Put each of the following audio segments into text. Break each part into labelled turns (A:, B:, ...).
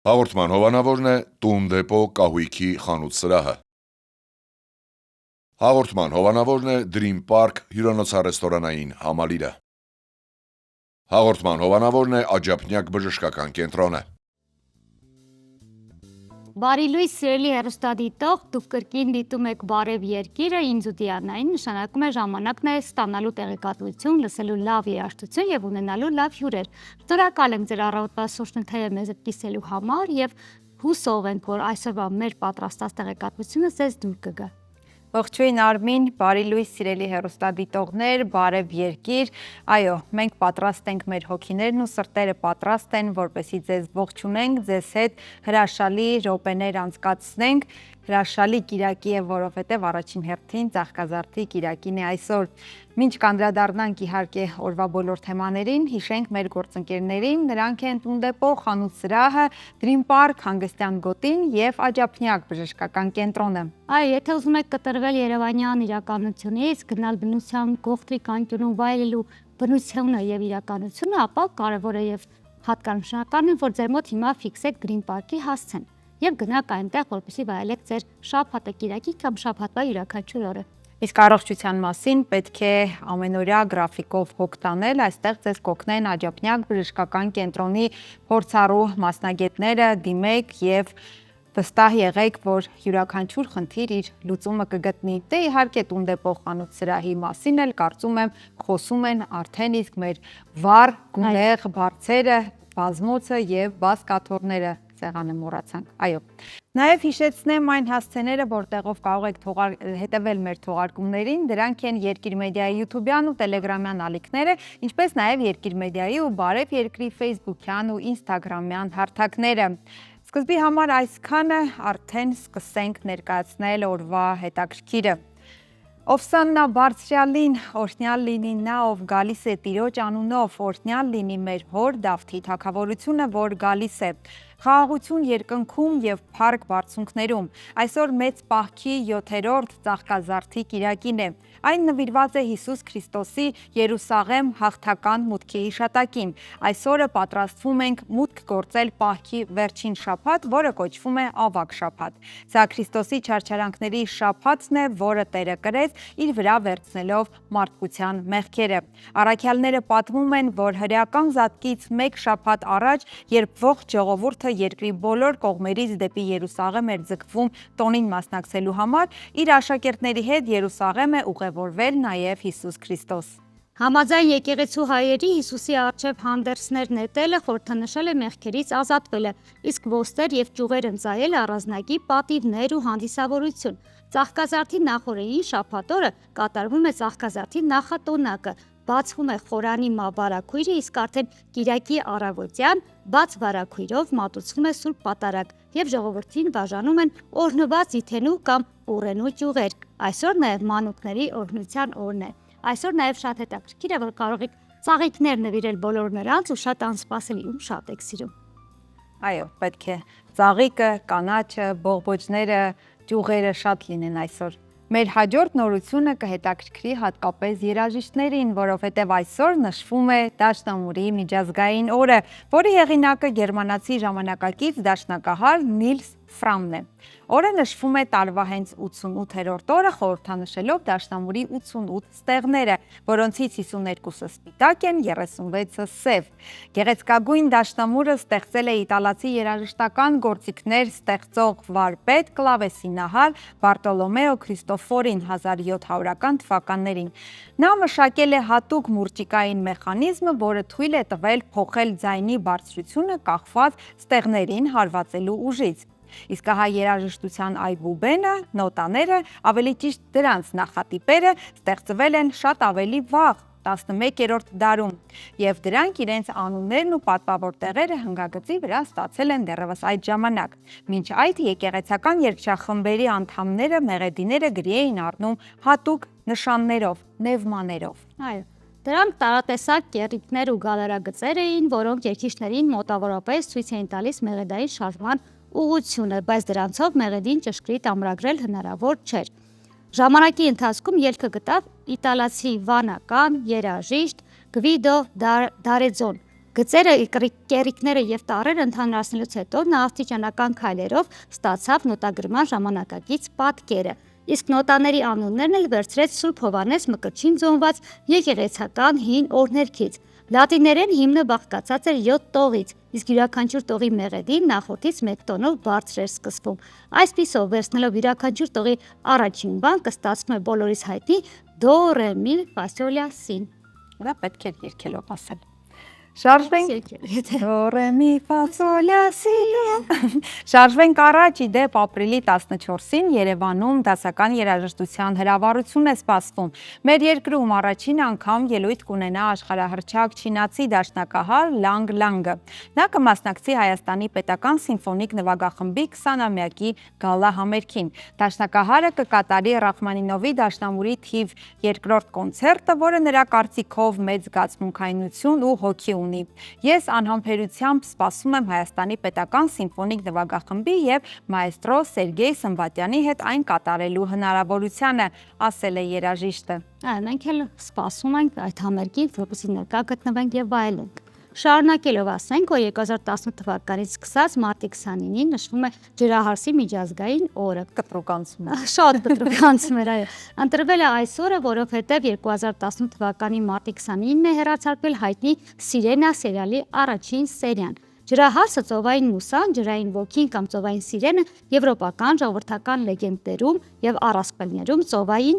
A: Հաղորդման հովանավորն է «Տուն դեպո» կահույքի խանութ սրահը։ Հաղորդման հովանավորն է Dream Park հյուրանոցառեստորանային համալիրը։ Հաղորդման հովանավորն է Աջափնյակ բժշկական կենտրոնը։
B: Բարի լույս սիրելի հեռուստադիտող, դուք կրկին դիտում եք Բարև Երկիրը, ինձ ու Դիանային, նշանակում է ժամանակն է ստանալու տեղեկատվություն, լսելու լավ երաժշտություն եւ ունենալու լավ հյուրեր։ Շնորհակալ եմ ձեր առավոտվա սոշնթեյը մեզ հետ կիսելու համար եւ հուսով ենք, որ այսօրվա մեր պատրաստած տեղեկատվությունը ձեզ դուր կգա։
C: Ողջույն Արմին, բարի լույս սիրելի հեռուստադիտողներ, բարև Երկիր։ Այո, մենք պատրաստ ենք, մեր հոգիներն ու սրտերը պատրաստ են, որպեսզի ձեզ ողջունենք, ձեզ հետ հրաշալի րոպեներ անցկացնենք։ Հրաշալի Կիրակի է, որովհետև առաջին հերթին Ծաղկազարդի Կիրակին է այսօր։ Մինչ կանդրադառնանք իհարկե օրվա բոլոր թեմաներին, հիշենք մեր գործընկերներին, նրանք են Տուն դեպո խանութ սրահը, Dream Park հանգստյան գոտին եւ Աջափնյակ բժշկական կենտրոնը։
B: Այ, եթե ուզում եք կտրվել Երևանյան իրականությունից, գնալ բնության գողտրիկ անկյունում վայելելու բնությունը եւ իրականությունը, ապա կարեւոր է եւ հատկանշական է, որ ձեր մոտ հիմա ֆիքսեք Dream Park-ի հասցեն եւ գնաք այնտեղ, որպեսզի վայելեք ձեր շաբաթը Կիրակի կամ շաբաթվա յուրաքանչյուր օրը։
C: Իսկ առողջության մասին պետք է ամենօրյա գրաֆիկով հոգ տանել, այստեղ ձեզ կօգնեն Աջափնյակ բժշկական կենտրոնի փորձառու մասնագետները, դիմեք եւ վստահ եղեք, որ յուրաքանչյուր խնդիր իր լուծումը կգտնի։ Դե իհարկե Տուն դեպո խանութ սրահի մասին էլ կարծում եմ խոսում են արդեն իսկ մեր վառ գունեղ բարձերը, բազմոցը եւ բազկաթոռները սեղանը մոռացանք։ Այո։ Նաև հիշեցնեմ այն հասցեները, որտեղով կարող եք հետևել մեր թողարկումներին, դրանք են Երկիր մեդիայի YouTube-յան ու Telegram-յան ալիքները, ինչպես նաև Երկիր մեդիայի ու Բարև Երկրի Facebook-յան ու Instagram-յան հարթակները։ Սկզբի համար այսքանը, արդեն սկսենք ներկայացնել օրվա հետաքրքիրը։ Ովսաննա բարձրյալին, օրհնյալ լինի նա, ով գալիս է Տիրոջ անունով, օրհնյալ լինի մեր հոր Դավթի թագավորությունը, որ գալիս է։ Խաղաղություն երկնքում եւ փառք բարձունքներում։ Այսօր մեծ պահքի 7-րդ Ծաղկազարդի Կիրակին է։ Այն նվիրված է Հիսուս Քրիստոսի Երուսաղեմ հաղթական մուտքի հիշատակին։ Այսօրը պատրաստվում ենք մուտք գործել պահքի վերջին շաբաթ, որը կոչվում է Ավագ շաբաթ։ Սա Քրիստոսի չարչարանքների շաբաթն է, որը Տերը կրեց իր վրա վերցնելով մարդկության մեղքերը։ Առաքյալները պատմում են, որ հրեական զատկից մեկ շաբաթ առաջ, երբ ողջ ժողովուրդը երկրի բոլոր կողմերից դեպի Երուսաղեմ էր ձգվում տոնին մասնակցելու համար, իր աշակերտների հետ Երուսաղեմ է ուղևորվել նաև Հիսուս Քրիստոս։
B: Համաձայն եկեղեցու հայերի Հիսուսի առջև հանդերձներ նետելը խորհրդանշել է մեղքերից ազատվելը, իսկ ոսկեր եւ ճյուղեր ընծայելը առանձնակի պատիվներ ու հանդիսավորություն։ Ծաղկազարդի նախօրեին շաբաթ օրը կատարվում է Ծաղկազարդի նախատոնակը, բացվում է խորանի մաբարաքույրը, իսկ արդեն Կիրակի առավոտյան բաց վարաքույրով մատուցվում է Սուրբ Պատարագ եւ ժողովրդին բաժանում են օրհնված իթենու կամ ուռենու ճյուղեր։ Այսօր նաեւ մանուկների օրհնության օրն է։ Այսօր նաեւ շատ հետաքրքիր է, որ կարող եք ծաղիկներ նվիրել բոլոր նրանց ու շատ անսպասելի ում շատ եք սիրում։
C: Այո, պետք է ծաղիկը, կանաչը, բողբոջները, ճյուղերը շատ լինեն այսօր։ Մեր հաջորդ նորությունը կհետաքրքրի հատկապես երաժիշտներին, որովհետև այսօր նշվում է Դաշնամուրի միջազգային օրը, որի հեղինակը գերմանացի ժամանակակից դաշնակահար Նիլս Ֆրամն է։ Օրը նշվում է տարվա հենց 88-րդ օրը, խորհրդանշելով Դաշնամուրի 88 ստեղները, որոնցից 52-ը սպիտակ են, 36-ը սև։ Գեղեցկագույն Դաշնամուրը ստեղծել է իտալացի երաժշտական գործիքներ ստեղծող վարպետ, կլավեսինահար Բարտոլոմեո Քրիստոֆորին 1700-ական թվականներին։ Նա մշակել է հատուկ մուրճիկային մեխանիզմը, որը թույլ է տվել փոխել ձայնի բարձրությունը կախված ստեղներին հարվածելու ուժից։ Իսկ ահա երաժշտության այբուբենը, նոտաները, ավելի ճիշտ դրանց նախատիպերը ստեղծվել են շատ ավելի վաղ, 11-րդ դարում, եւ դրանք իրենց անուններն ու պատվավոր տեղերը հնգագծի վրա ստացել են դեռևս այդ ժամանակ։ Մինչ այդ եկեղեցական երգչախմբերի անդամները մեղեդիները գրի էին առնում հատուկ նշաններով, նևմաներով։
B: Այո, դրանք տարատեսակ կեռիկներ ու գալարագծեր էին, որոնք երգիչներին մոտավորապես ցույց էին տալիս մեղեդային շարժման ուղղությունը, բայց դրանցով մեղեդին ճշգրիտ ամրագրել հնարավոր չէր։ Ժամանակի ընթացքում ելքը գտավ իտալացի վանական երաժիշտ Գվիդո Դարեձոն, Գծերը, կեռիկները եւ տառերը ընդհանրացնելուց հետո նա աստիճանական քայլերով ստացավ նոտագրման ժամանակակից պատկերը։ Իսկ նոտաների անուններն էլ վերցրեց Սուրբ Հովհաննես Մկրտչին ծնված եկեղեցական հին օրհներգից։ Լատիներեն հիմնը բաղկացած էր 7 տողից, իսկ յուրաքանչյուր տողի մեղեդին նախորդից 1 տոնով բարձր էր սկսվում։ Այսպիսով, վերցնելով յուրաքանչյուր տողի առաջին բան, կստացվում է բոլորիս հայտնի դո, ռե, մի, ֆա, սոլ, լա, սին։
C: Դա պետք է երկելով ասել։ Շարժվենք դո, ռե, մի, ֆա, սոլ, լա, սի։ Շարժվենք առաջ, ի դեպ ապրիլի 14-ին Երևանում դասական երաժշտության հրավառություն է սպասվում։ Մեր երկրում առաջին անգամ ելույթ կունենա աշխարհահռչակ չինացի դաշնակահար Լանգ Լանգը։ Նա կմասնակցի Հայաստանի պետական սիմֆոնիկ նվագախմբի 20-ամյակի գալա համերգին։ Դաշնակահարը կկատարի Ռախմանինովի դաշնամուրի թիվ 2-րդ կոնցերտը, որը նրա կարծիքով մեծ զգացմունքայնություն ու հոգի ունի։ Ես անհամբերությամբ սպասում եմ Հայաստանի պետական սիմֆոնիկ նվագախմբի եւ մայստրո Սերգեյ Սմբատյանի հետ այն կատարելու հնարավորությանը, ասել է երաժիշտը։
B: Մենք էլ սպասում ենք այդ համերգին, որպեսզի ներկա գտնվենք եւ վայելենք։ Շարունակելով ասենք, որ 2018 թվականից սկսած մարտի 29-ին նշվում է ջրահարսի միջազգային օրը։
C: Կտրուկանցում է։
B: Շատ կտրուկանցում էր, այո։ Ընտրվել է այս օրը, որովհետև 2018 թվականի մարտի 29-ն է հեռացարկվել հայտնի Սիրենա սերիալի առաջին սերիան։ Ջրահարսը ծովային մուսան, ջրային ոգին կամ ծովային սիրենը եվրոպական ժողովրդական լեգենդներում եւ առասպելներում ծովային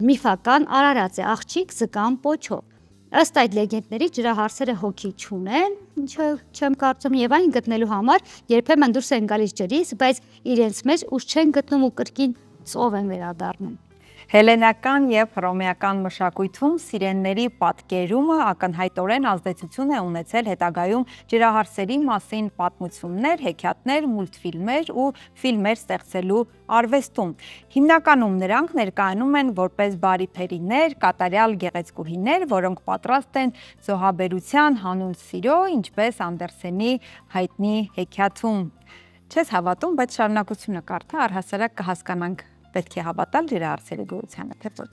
B: միֆական արարած է, աղջիկ զգամ պոչով։ Ըստ այդ լեգենդների ջրահարսերը հոգի չունեն, ինչը չեմ կարծում, եւ այն գտնելու համար երբեմն դուրս են գալիս ջրից, բայց իրենց մեջ ուժ չեն գտնում ու կրկին ծով են վերադառնում։
C: Հելենական եւ հռոմեական մշակույթում սիրենների պատկերումը ակնհայտորեն ազդեցություն է ունեցել հետագայում ջրահարսերի մասին պատմություններ, հեքիաթներ, մուլտֆիլմեր ու ֆիլմեր ստեղծելու արվեստում։ Հիմնականում նրանք ներկայանում են որպես բարիփերիներ, կատարյալ գեղեցկուհիներ, որոնք պատրաստ են զոհաբերության հանուն սիրո, ինչպես Անդերսենի հայտնի հեքիաթում։ Չես հավատում, բայց շարունակությունը կարդա, առհասարակ կհասկանանք պետք է հավատալ ջրահարսերի գոյությանը, թե ոչ։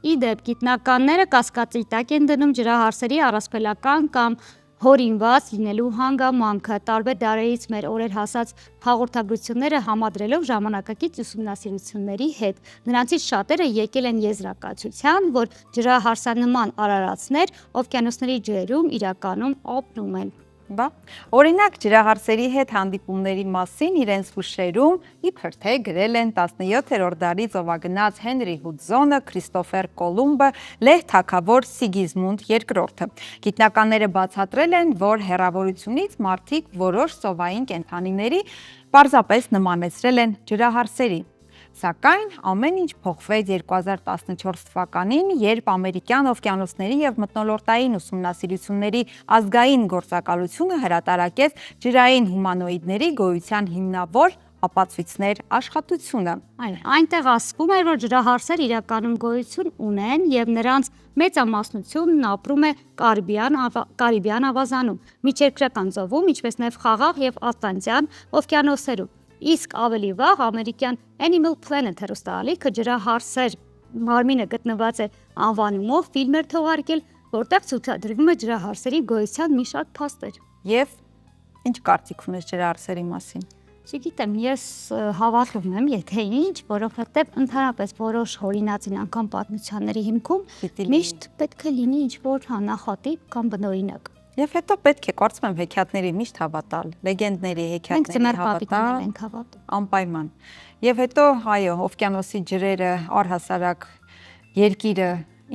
B: Ի դեպ, գիտնականները կասկածի տակ են դնում ջրահարսերի առասպելական կամ հորինված լինելու հանգամանքը, տարբեր դարերից մեր օրեր հասած հաղորդագրությունները համադրելով ժամանակակից ուսումնասիրությունների հետ։ Նրանցից շատերը եկել են եզրակացության, որ ջրահարսանման արարածներ օվկիանոսների ջրերում իրականում ապրում են։
C: Բա, օրինակ ջրահարսերի հետ հանդիպումների մասին իրենց հուշերում իբր թե գրել են 17-րդ դարի ծովագնաց Հենրի Հուդզոնը, Քրիստոֆեր Կոլումբը, Լեհ թագավոր Սիգիզմունդ II-ը։ Գիտնականները բացատրել են, որ հեռավորությունից մարդիկ որոշ ծովային կենդանիների պարզապես նմանեցրել են ջրահարսերի։ Սակայն ամեն ինչ փոխվեց 2014 թվականին, երբ ամերիկյան օվկիանոսների եւ մթնոլորտային ուսումնասիրությունների ազգային գործակալությունը հրատարակեց ջրային հումանոիդների գոյության հիմնավոր ապացույցներ աշխատությունը։
B: Այնտեղ ասվում էր, որ ջրահարսեր իրականում գոյություն ունեն եւ նրանց մեծամասնությունն ապրում է Կարիբյան ավազանում, միջերկրական ծովում, ինչպես նաեւ Խաղաղ եւ Ատլանտյան օվկիանոսերում։ Իսկ ավելի վաղ ամերիկյան Animal Planet հեռուստաալիքը ջրահարսեր մարմինը գտնված է անվանումով ֆիլմ էր թողարկել, որտեղ ցուցադրվում է ջրահարսերի գոյության մի շարք փաստեր։
C: Եվ ինչ կարծիք ունես ջրահարսերի մասին։
B: Չգիտեմ, ես հավատում եմ, եթե ինչ, որովհետև ընդհանրապես որոշ հորինածին անգամ պատմությունների հիմքում միշտ պետք է լինի ինչ-որ նախատիպ կամ բնօրինակ։
C: Եվ հետո պետք է կարծում եմ հեքիաթների միշտ հավատալ, լեգենդների հեքիաթների
B: հավատալ,
C: անպայման։ Եվ հետո, այո, օվկիանոսի ջրերը, առհասարակ երկիրը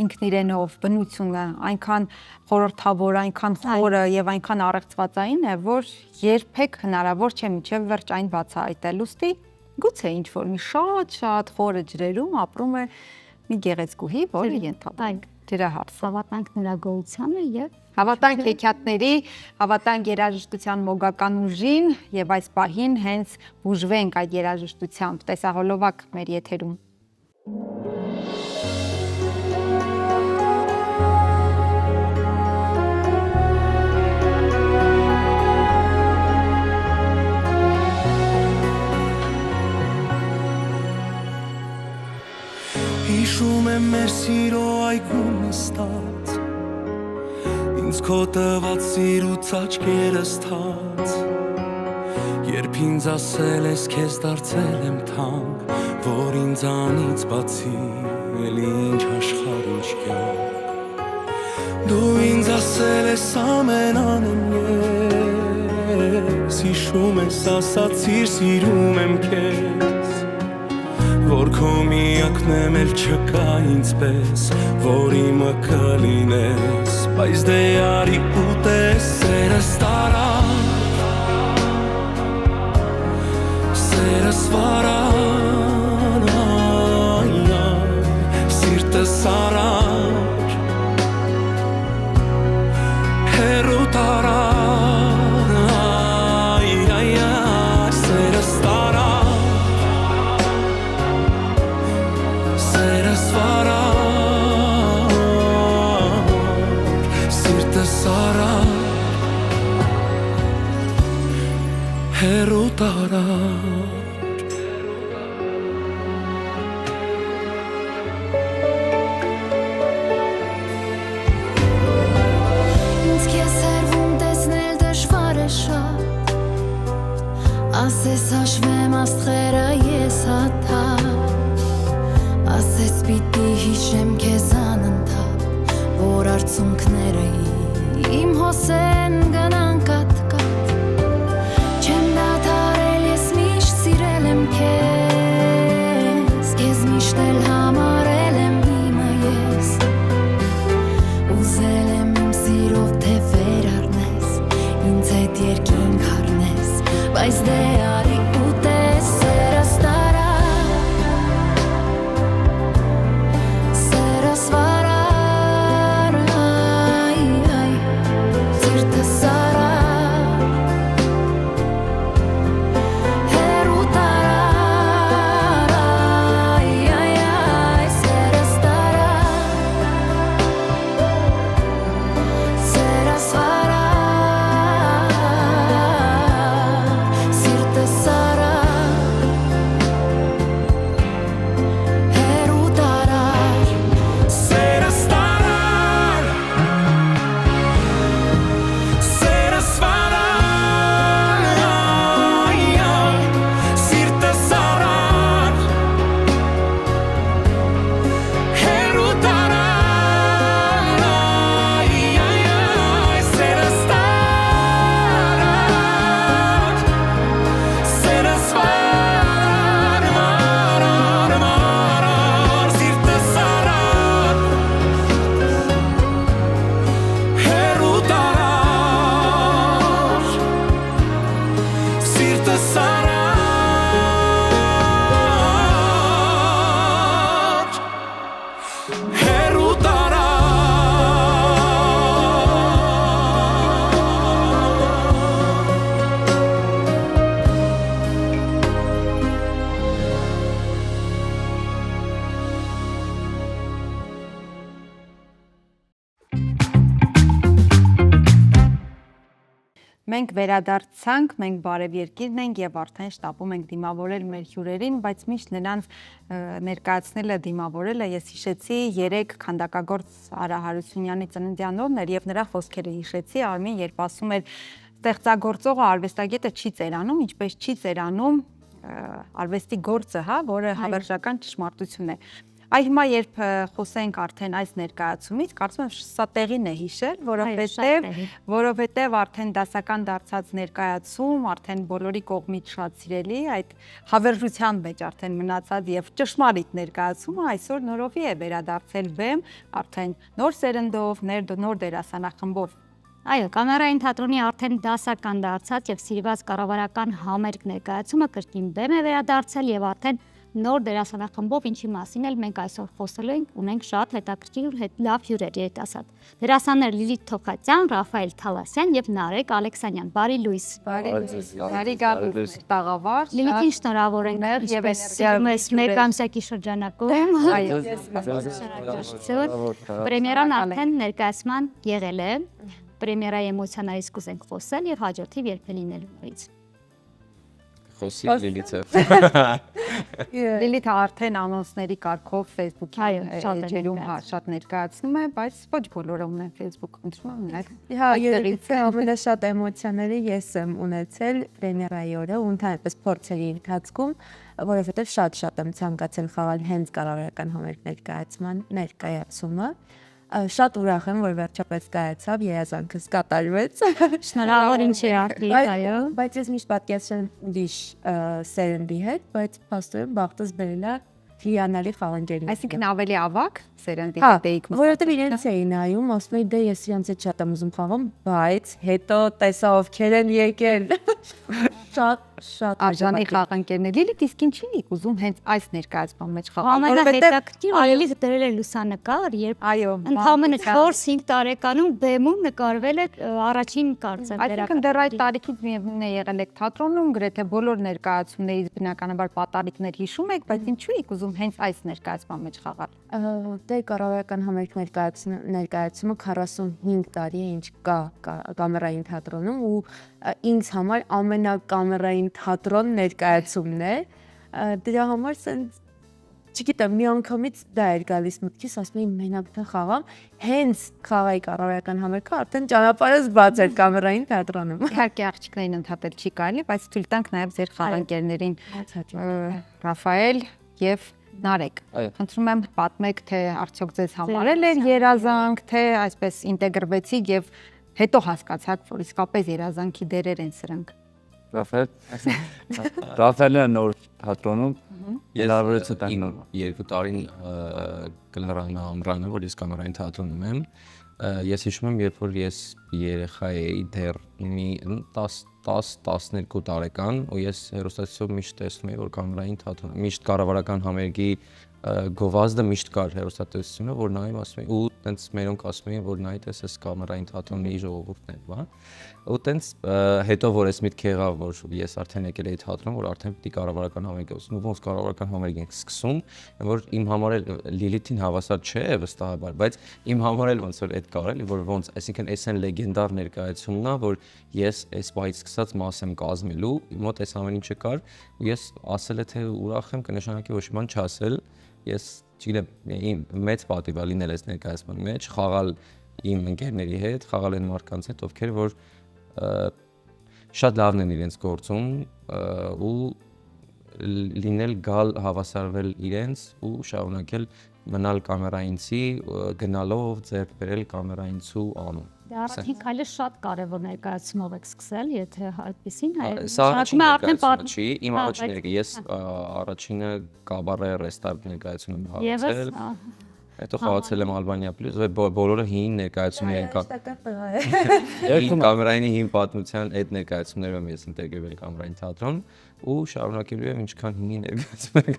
C: ինքն իրենով, բնությունը այնքան խորհրդավոր, այնքան խորը եւ այնքան առեղծվածային է, որ երբեք հնարավոր չէ մինչեւ վերջ այն բացահայտել։ Ոստի գուցե ինչ որ մի շատ խորը ջրերում ապրում է մի գեղեցկուհի, որը ենթադրենք ջրահարս։
B: Հավատանք նրա գոյությանը եւ
C: հավատանք հեքիաթների, հավատանք երաժշտության մոգական ուժին եւ այս պահին հենց բուժվենք այդ երաժշտությամբ։ Տեսահոլովակ մեր եթերում։
D: Հիշում եմ մեր սիրո այգում նստած Ինձ քո տված սիրուց աչքերս թաց Երբ ինձ ասել ես քեզ դարձել եմ թանկ Որ ինձանից բացի էլի ինչ աշխարհ ինչ կյանք Դու ինձ ասել ես ամեն անեմ ես Հիշում ես ասացիր սիրում եմ քեզ Որ քո միակն եմ էլ չկա ինձ պես Որ իմը կլինես Բայց դե արի ուտես Սերս տարար Սերս վարար Սիրտս արար Հեռու տարար Սերս տարար Սերս վարար Սիրտս արար Հեռու տարար
E: Ինձ քեզ սերվում տեսնել դժվար է շատ Ասես հաշվեմ աստղերը ես հաթափ Ասես պիտի հիշեմ քեզ անընդհատ Որ արցունքները իմ հոսեն գնան կատ-կատ Չեմ դադարել ես միշտ սիրել եմ քեզ Քեզ միշտ էլ համարել եմ իմը ես Ուզել եմ իմ սիրով թե վերառնես Ինձ հետ երկինք առնես Բայց դե արի ուտես Սերս տարար Սերս վարար Սիրտս արար Հեռու տարար Սերս տարար Սերս վարար Սիրտս արար Հեռու տարար
D: Սերս տարար Սերս վարար Սիրտս արար Հեռու տարար Սերս տարար Սերս վարար Սիրտս արար Հեռու տարար Սիրտս արար Հեռու
C: Մենք վերադարձանք, մենք Բարև երկիրն ենք եւ արդեն շտապում ենք դիմավորել մեր հյուրերին, բայց միշտ նրանց ներկայացնելը դիմավորելը ես հիշեցի 3 քանդակագործ Արա Հարությունյանի ծննդյանովն էր եւ նրա խոսքերը հիշեցի Արմին, երբ ասում էր ստեղծագործողը արվեստագետը չի ծերանում, ինչպես չի ծերանում արվեստի գործը, հա, որը հավերժական ճշմարտություն է։ Այ հիմա երբ խոսենք արդեն այս ներկայացումից, կարծում եմ սա տեղին է հիշել, որովհետև արդեն դասական դարձած ներկայացում, արդեն բոլորի կողմից շատ սիրելի, այդ հավերժության մեջ արդեն մնացած եւ ճշմարիտ ներկայացումը այսօր նորովի է վերադարձել բեմ, արդեն նոր սերնդով, նոր դերասանախմբով։
B: Այո, կամերային թատրոնի արդեն դասական դարձած եւ սիրված կառավարական համերգ ներկայացումը կրկին բեմ է վերադարձել եւ արդեն նոր դերասանախմբով, ինչի մասին էլ մենք այսօր խոսելու ենք, ունենք շատ հետաքրքիր լավ հյուրեր երիտասարդ։ Դերասաններ Լիլիթ Թոքատյան, Ռաֆայել Թալասյան եւ Նարեկ Ալեքսանյան։ Բարի լույս։
C: Բարի գալուս տաղավար։
B: Լիլիթին շնորհավոր ենք եւ այս մեկ ամսակի շրջանակում։
C: Այո։
B: Պրեմիերան արդեն ներկայացման եղել է։ Պրեմիերայի էմոցիաներից կուզենք խոսել եւ հաջորդիվ երբ լինելու նորից։
F: Խոսի Լիլիթը։
C: Լիլիթը արդեն անոնսների կարգով Facebook-ի
B: Այո, շատ է
C: էջերում
B: ներկայացնում։
C: շատ ներկայացնում է, բայց ոչ բոլորը ունեն Facebook, ընտրում են ունեն։
F: Հա, երևի ամենաշատ էմոցիաները ես եմ ունեցել պրեմիերայի օրը ու ընդհանրապես փորձերի ընթացքում, որովհետև շատ եմ ցանկացել խաղալ հենց կառավարական համերգ ներկայացումը։ Շատ ուրախ եմ, որ վերջապես կայացավ, երազանքս կատարվեց։
B: Շնորհավոր ինչի արդի, այո։
F: Բայց ես միշտ պատկերացրել եմ ուրիշ սերնդի հետ, բայց փաստորեն բախտս բերել է հիանալի խաղանջերի։
C: Այսինքն ավելի ավակ սերնդի
F: Հա,
C: հետ էիք
F: որովհետև իրենց էի նայում, ասում էի դե ես իրանց հետ շատ եմ ուզում խաղամ, բայց հետո տեսա ովքեր են եկել։ Շատ
C: արժանի խաղանկերներ։ Լիլիթ իսկ ինչի եք ուզում հենց այս ներկայացման մեջ խաղալ,
B: Ամենահետաքրքիր այլևս դրել է լուսանկար, երբ
C: այո,
B: ընդամենը 4-5 տարեկանում բեմում նկարվել է առաջին կարծեմ
C: այսինքն դեռ այդ տարիքից միևնույն է եղել եք թատրոնում, գրեթե բոլոր ներկայացումներից բնականաբար պատառիկներ հիշում եք, բայց ինչու եք ուզում հենց այս ներկայացման մեջ խաղալ։
F: Դե կառավարական համերգ ներկայացումը 45 տարի է ինչ կա կամերային թատրոնում ու ինձ համար ամենակամերային թատրոն ներկայացումն է։ Դրա համար սենց չգիտեմ, մի անգամից դա էր գալիս մտքիս, ասում էի մենակ թե խաղամ, հենց խաղայի կառավարական համերգը արդեն ճանապարհս բաց էր կամերային թատրոնում։
C: Իհարկե աղջիկներին ընդհատել չի կարելի, բայց թույլ տանք նաև ձեր խաղանկերներին Ռաֆայել եւ Նարեկ։ Խնդրում եմ պատմեք, թե արդյոք ձեզ համարել էր երազանք, թե այսպես ինտեգրվեցիք եւ հետո հասկացաք, որ իսկապես երազանքի դերեր են սրանք։
G: Ռաֆայելը նոր թատրոնում
D: Ես 2 տարին կլրանա ամռանը, որ ես կամերային թատրոնում եմ։ Ես հիշում եմ, երբ որ ես երեխա էի դեռ մի 10-12 տարեկան ու ես հեռուստացույցով միշտ տեսնում էի, որ կամերային թատրոն, միշտ կառավարական համերգի գովազդը միշտ կար հեռուստացույցում, որ նայում ասում էի ու տենց մերոնք ասում էին, որ նայ տես էս կամերային թատրոնի ժողովուրդն է, բա։ Ու տենց հետո որ ես միտք եղավ, որ ես արդեն եկել էի թատրոն, որ արդեն պիտի կառավարական համերգ ասում, ոնց կառավարական համերգ ենք սկսում, որ իմ համար էլ Լիլիթին հավասար չէ վստահաբար, բայց իմ համար էլ ոնց որ այդ կարելի, որ ոնց, այսինքն էս են լեգենդար ներկայացումն է, որ ես այս պահից սկսած մաս եմ կազմելու, մոտ այս ամեն ինչը կար, ու ես ասել է թե ուրախ եմ, կնշանակի ոչ մի բան չասել, ես չգիտեմ, իմ մեծ պատիվ է լինել այս ներկայացման մեջ, խաղալ իմ ընկերների հետ, խաղալ այն մարդկանց հետ, ովքեր որ շատ լավն են իրենց գործում ու լինել գալ հավասարվել իրենց ու շարունակել մնալ կամերայինցի, գնալով ձեռք բերել կամերայինցու անուն։
B: Դա արդեն քայլը շատ կարևոր ներկայացումով եք սկսել, եթե այդպեսին
D: Սա առաջին ներկայացումը չի, իմ առաջին ներկայացումը, ես առաջինը կաբարե ռեստարտ ներկայացում եմ հավաքել, հետո խաղացել եմ Ալբանիա պլյուս, բոլորը հին ներկայացումներ են կա։ Կամերայինի հին պատմության այդ ներկայացումներով եմ ես ինտեգրվել կամերային թատրոն ու շարունակելու եմ ինչքան հին ներկայացումներ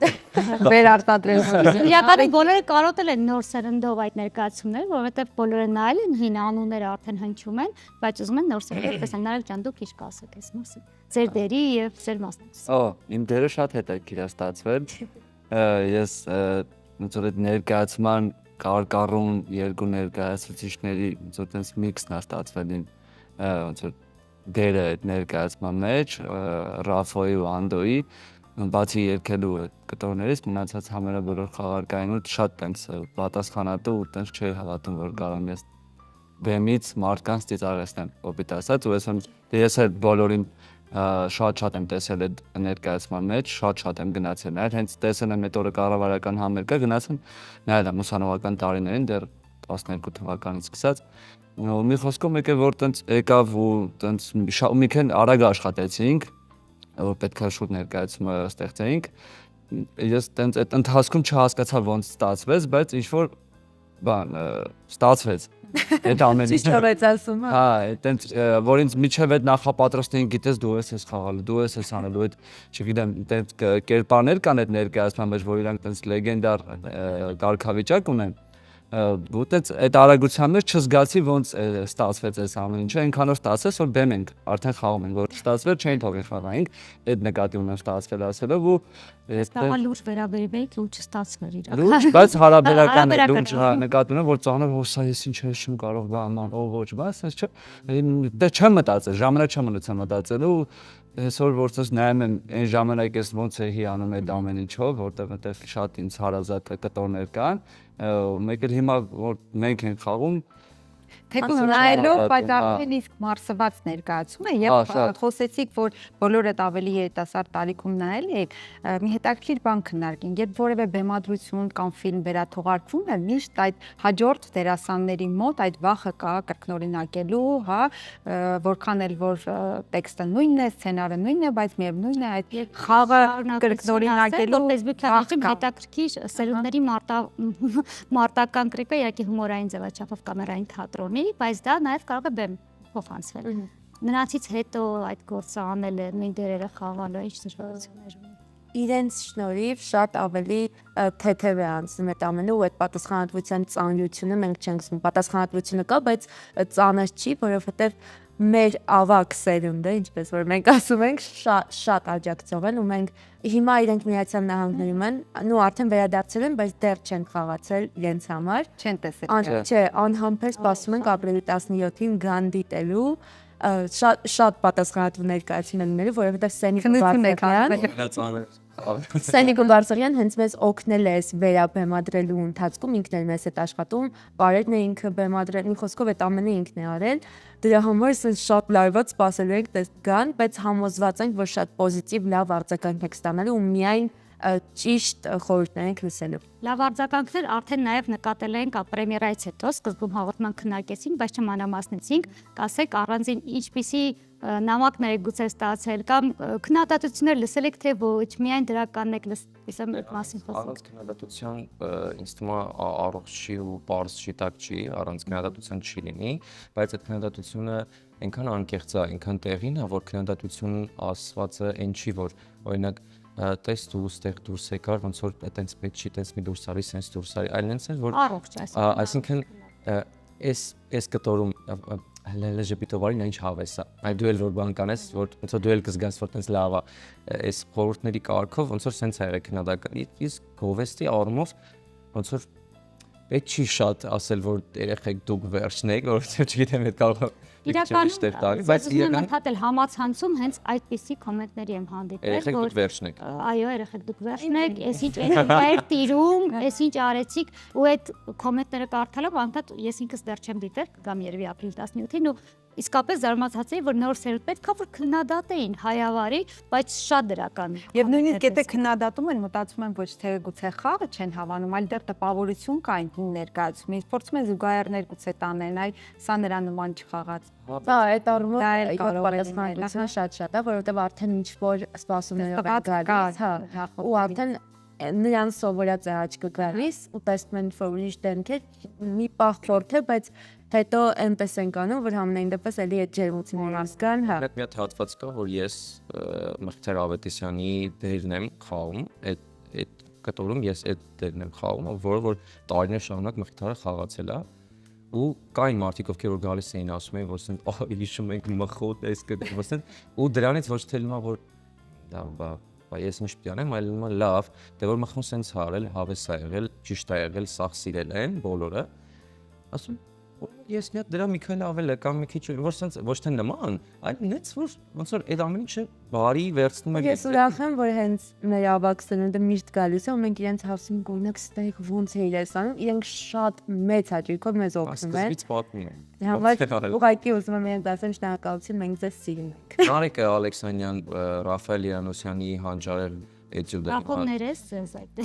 C: Վերարտադրել։
B: Իրականում բոլորը կարոտել են նոր սերնդով այդ ներկայացումները, որովհետև բոլորը նայել են հին անունները արդեն հնչում են, բայց ուզում են նոր սերնդով տեսնել։ Նարեկ ջան, դուք ինչ կասեք այս մասին։ Ձեր դերի եւ ձեր մասնակցության։
G: Իմ դերը շատ հետաքրքիր է ստացվել։ Ես ոնց որ այդ ներկայացման կարկառուն երկու ներկայացուցիչների ոնց որ տես միքսն է ստացվել ին ոնց որ դերը այդ ներկայացման մեջ Ռաֆոյի ու Անդոյի բացի երկելու կտորներից մնացած համարը բոլոր խաղարկային ու շատ տենց պատասխանատու ու տենց չէի հավատում որ կարող եմ ես բեմից մարդկանց ծիծաղեցնեմ օպիտ ասած ու ես այդ բոլորին շատ եմ տեսել այդ ներկայացման մեջ, շատ եմ գնացել նայել, հենց տեսել եմ այդ օրը կառավարական համերգը, գնացել նայել եմ ուսանողական տարիներին, դեռ 12 թվականից սկսած, ու մի խոսքով եկավ որ տենց եկավ ու տենց մի քան արագ աշխատեցինք, որ պետք է շուտ ներկայացումը ստեղծեինք, ես տենց այդ ընթացքում չհասկացա ոնց ստացվեց, բայց ինչ որ բան ստացվեց այդ ամենը
F: Ճիշտ օրեց ասում
G: հա այտենց որ ինձ միջև այդ նախապատրաստային գիտես դու ես խաղալու դու ես անելու այդ չգիտեմ այտենց կերպարներ կան այդ ներկայացման մեջ որ իրանք այտենց լեգենդար կարգավիճակ ունեն ու այտենց այդ արագության մեջ չզգացի ոնց ստացվեց այս ամեն ինչը այնքանով ստացվեց որ բեմ ենք արդեն խաղում ենք որ ստացվել չէին թողել խաղայինք այդ նկատի ունեմ ստացվել ասելով ու
B: Դա լուրջ վերաբերվեիք ու չստացվեր իրական։
G: Լուրջ, բայց հարաբերական է, լուրջ նկատի ունեմ, որ ծանր հոսա ես ինչ չեմ կարող բաման, ոչ, բայց չէ, դե չեմ մտածել, ժամանակ չեմ ունեցել մտածել ու այսօր որպես նայում եմ այն ժամանակ ես ոնց էի անում այդ ամեն ինչով, որտեղ այնտեղ շատ ինձ հարազատ կտորներ կան, մեկ էլ հիմա որ մենք ենք խաղում
C: Թեկուզ նայելով, բայց արդեն իսկ մարսված ներկայացում է եւ խոսեցիք, որ բոլորդ ավելի երիտասարդ տարիքում նայել եք, մի հետաքրքիր բան քննարկենք, երբ որևէ բեմադրություն կամ ֆիլմ վերաթողարկվում է, միշտ այդ հաջորդ դերասանների մոտ այդ վախը կա կրկնօրինակելու, հա, որքան էլ որ տեքստը նույնն է, սցենարը նույնն է, բայց միևնույնն է այդ խաղը կրկնօրինակելու
B: հետաքրքիր սերունդների մարտական կրիկը իհարկե հումորային ձևաչափով կամերային թատրոնի, բայց դա նաև կարող է բեմ փոխանցվել։ Նրանցից հետո այդ գործը անել է նույն դերերը խաղալու ինչ դժվարություններ ունի։
F: Իրենց շնորհիվ շատ ավելի թեթև է անցնում այդ ամենը ու այդ պատասխանատվության ծանրությունը մենք չենք զգում։ Պատասխանատվությունը կա, բայց ծանր չի, որովհետև մեր ավակ սերունդը, ինչպես որ մենք ասում ենք, շատ աջակցող են ու մենք հիմա իրենք Միացյալ Նահանգներում են, ու արդեն վերադարձել են, բայց դեռ չեն խաղացել իրենց համար։
C: Չեն տեսել։
F: Չէ, անհամբեր սպասում ենք ապրիլի 17-ին գան դիտելու շատ պատասխանատու ներկայացում են ունելու, որովհետև Սենիկ Բարսեղյան հենց մեզ օգնել է վերաբեմադրելու ընթացքում, ինքն էլ մեզ հետ աշխատում, բարերն է ինքը բեմադրել, մի խոսքով այդ ամենը ինքն է արել, դրա համար շատ լայվად սպասելու ենք գան, բայց համոզված ենք, որ շատ պոզիտիվ լավ արձագանք եք ստանալու ու միայն ճիշտ խորհուրդներ ենք լսելու։
B: Լավ արձագանքներ արդեն նաև նկատել ենք պրեմիերայից հետո, սկզբում հաղորդման քննարկեցինք, բայց չմանրամասնեցինք, կասեք առանձին ինչպիսի նամակներ եք գուցե ստացել կամ քննադատություններ լսել եք թե ոչ, միայն դրականն եք լսել այդ մասին խոսենք։
H: Առանց քննադատության ինձ թվում է առողջ չի ու պարզ չի, տակ չի, առանց քննադատության չի լինի, բայց այդ քննադատությունը այնքան անկեղծ է, այնքան տեղին է, որ քննադատություն ասվածը այն չի, որ օրինակ տես դու ստեղ դուրս եկար, ոնց որ այտենց պետք չի, տես մի դուրս արի, սենց դուրս արի, այլ նենց է, որ այսինքն այս կտորում լեժեպիտովարին ինչ հավես է, այլ դու էլ որ բան կանես, որ ոնց որ դու էլ կզգաս, որ տենց լավ է, այս խորհուրդների կարգով ոնց որ սենց է եղել քննադատական, իսկ գովեստի առումով ոնց որ պետք չի շատ ասել, որ երեխեք դուք վերջն եք, որովհետև չգիտեմ այդ կարող է
B: իրականում, բայց իրականում համացանցում հենց այդպիսի կոմենտների եմ հանդիպել,
H: որ վերջն եք։
B: Այո, երեխեք դուք վերջն եք, ես ինչ էր տիրում, ես ինչ արեցիք, ու այդ կոմենտները կարդալով անդադ ես ինքս դեռ չեմ դիտել, կամ երևի ապրիլ 17-ին ու իսկապես զարմացած էի, որ նոր սերունդ պետք է որ քննադատեին հայավարի, բայց շատ դրական։
C: Եվ նույնիսկ եթե քննադատում են, մտածում են ոչ թե գուցե խաղը չեն հավանում, այլ դեռ տպավորություն կա այն ներկայացումից, փորձում են զուգահեռներ գուցե տանեն, այ սա նրա նման չխաղաց։
F: Հա, այդ առումով պատասխանատվությունը շատ է, որովհետև արդեն ինչ որ սպասումներով են գալիս, հա, ու արդեն նրան սովորած է աչքը գալիս ու տեսնում են որ ուրիշ դեմքեր մի պահ խորթ է, բայց հետո այնպես են կանում, որ համենայն դեպս էլի այդ ջերմությունները զգան, հա։
H: Մի հատ հատված կա, որ ես Մղթեր Ավետիսյանի դերն եմ խաղում, այդ կտորում ես այդ դերն եմ խաղում, որը որ տարիներ շարունակ Մղթերը խաղացել է ու կային մարդիկ, ովքեր որ գալիս էին ասում էին, որ ասեն, հիշում ենք մխոտ, այս կտորն, ու դրանից ոչ թե լնա որ դա ես ինչ պիտի անեմ, այլ լավ, դե որ մխուն սենց հարել, հավես է եղել, ճիշտ է եղել, սաղ սիրել են բոլորը, ասում ես մի հատ դրա մի քիչ ավել է կամ մի քիչ որ սենց ոչ թե նման, այլ նենց որ ոնց որ այդ ամեն ինչը բարի վերցնում է։
F: Ես ուրախ եմ, որ հենց մեր ավակ սերունդը միշտ գալիս է ու մենք իրենց հասցնում գունակ ստեղ ոնց է իրենց անում, իրենք շատ մեծ հաճույքով մեզ օգնում են։
H: Սկզբից պատմում են։
F: Համար ուղղակի ուզում եմ իրենց ասեմ շնորհակալություն, մենք ձեզ սիրում ենք։
H: Նարեկ Ալեքսանյան, Ռաֆայել Իրանոսյանի հանճարել էտյուդը։
B: Ախոներես ձեզ այդ։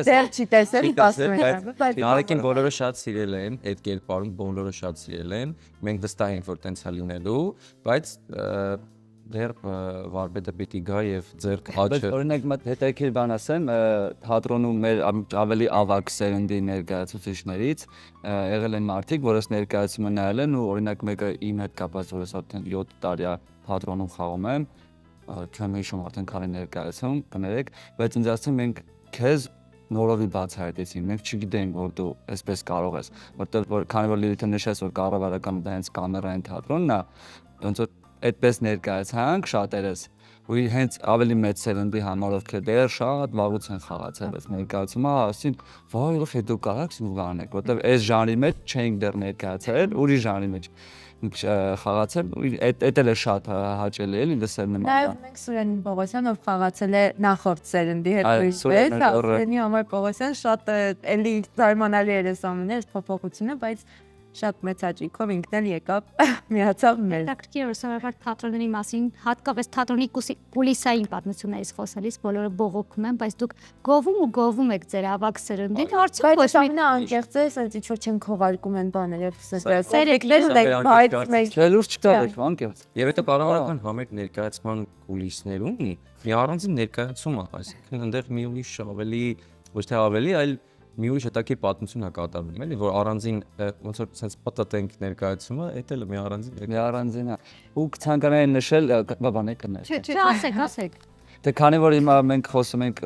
F: Դեռ չի տեսել, ասում եմ, բայց
H: Նարեկին բոլորը շատ սիրել են, այդ կերպարում բոլորը շատ սիրել են։ Մենք վստահ ենք, որ տենց է լինելու, բայց դեռ վարպետը պիտի գա եւ ձեռք աչը։
G: Օրինակ մտ հետաքրքիր բան ասեմ, թատրոնում մեր ավելի ավակ սերնդի ներկայացուցիչներից եղել են մարդիկ, որոնց ներկայացումը նայել են ու օրինակ մեկը իմ հետ կապված, որ ես արդեն 7 տարի թատրոնում խաղում եմ, չեմ հիշում արդեն քանի ներկայացում, կներեք, բայց ինձ ասում մենք քեզ նորովի բացահայտեցին, մենք չգիտենք որ դու այսպես կարող ես, որտեղ քանի որ Լիլիթը նշեց որ կառավարական դա հենց կամերային թատրոնն է, ոնց որ այդպես ներկայացանք շատերս ու հենց ավելի մեծ սերնդի համար ովքեր դեռ շատ վաղուց են խաղացել այս ներկայացումը, ասին վայ ով է դու կարաք սուգանեք, որտեղ այս ժանրի մեջ չենք դեռ ներկայացել, ուրիշ ժանրի մեջ։ խաղացել, այդ էլ է շատ հաճելի էլի լսել նման։
F: Նաև մենք Սուրեն Պողոսյանով խաղացել է նախորդ սերնդի հետ
G: Այո, Սուրենն էլ օրը։
F: Սուրենի համար Պողոսյան շատ էլի զարմանալի էր այս ամենը, այս փոփոխությունը, բայց շատ մեծ հաճույքով ինքն էլ եկավ միացավ մեր։
B: Հետաքրքիր է սովորաբար թատրոնների մասին, հատկապես թատրոնի կուլիսային պատմություններից խոսելիս բոլորը բողոքում են, բայց դուք գովում եք ձեր ավագ սերնդին, արդյոք ոչ մի
F: անկեղծ է, ասած ինչ որ չեն քողարկում են բաները,
B: Սերեկներ
F: բայց մեկ
G: Չէ, լուրջ չկա, անկեղծ։
H: Եվ դա կառավարական համերգ ներկայացման կուլիսներում մի առանձին ներկայացում է, այսինքն այնտեղ մի ուրիշ ավելի, ոչ թե ավելի, այլ մի ուրիշ հետաքրքիր պատմություն է կատարվում, էլի, որ առանձին ոնց որ sense պատտենք ներկայացումը, դա էլ մի առանձին
G: Մի առանձին է։ Ու կցանկանայի նշել, բանե կներ։
B: Չէ, ասեք։
G: Դե քանի որ հիմա մենք խոսում ենք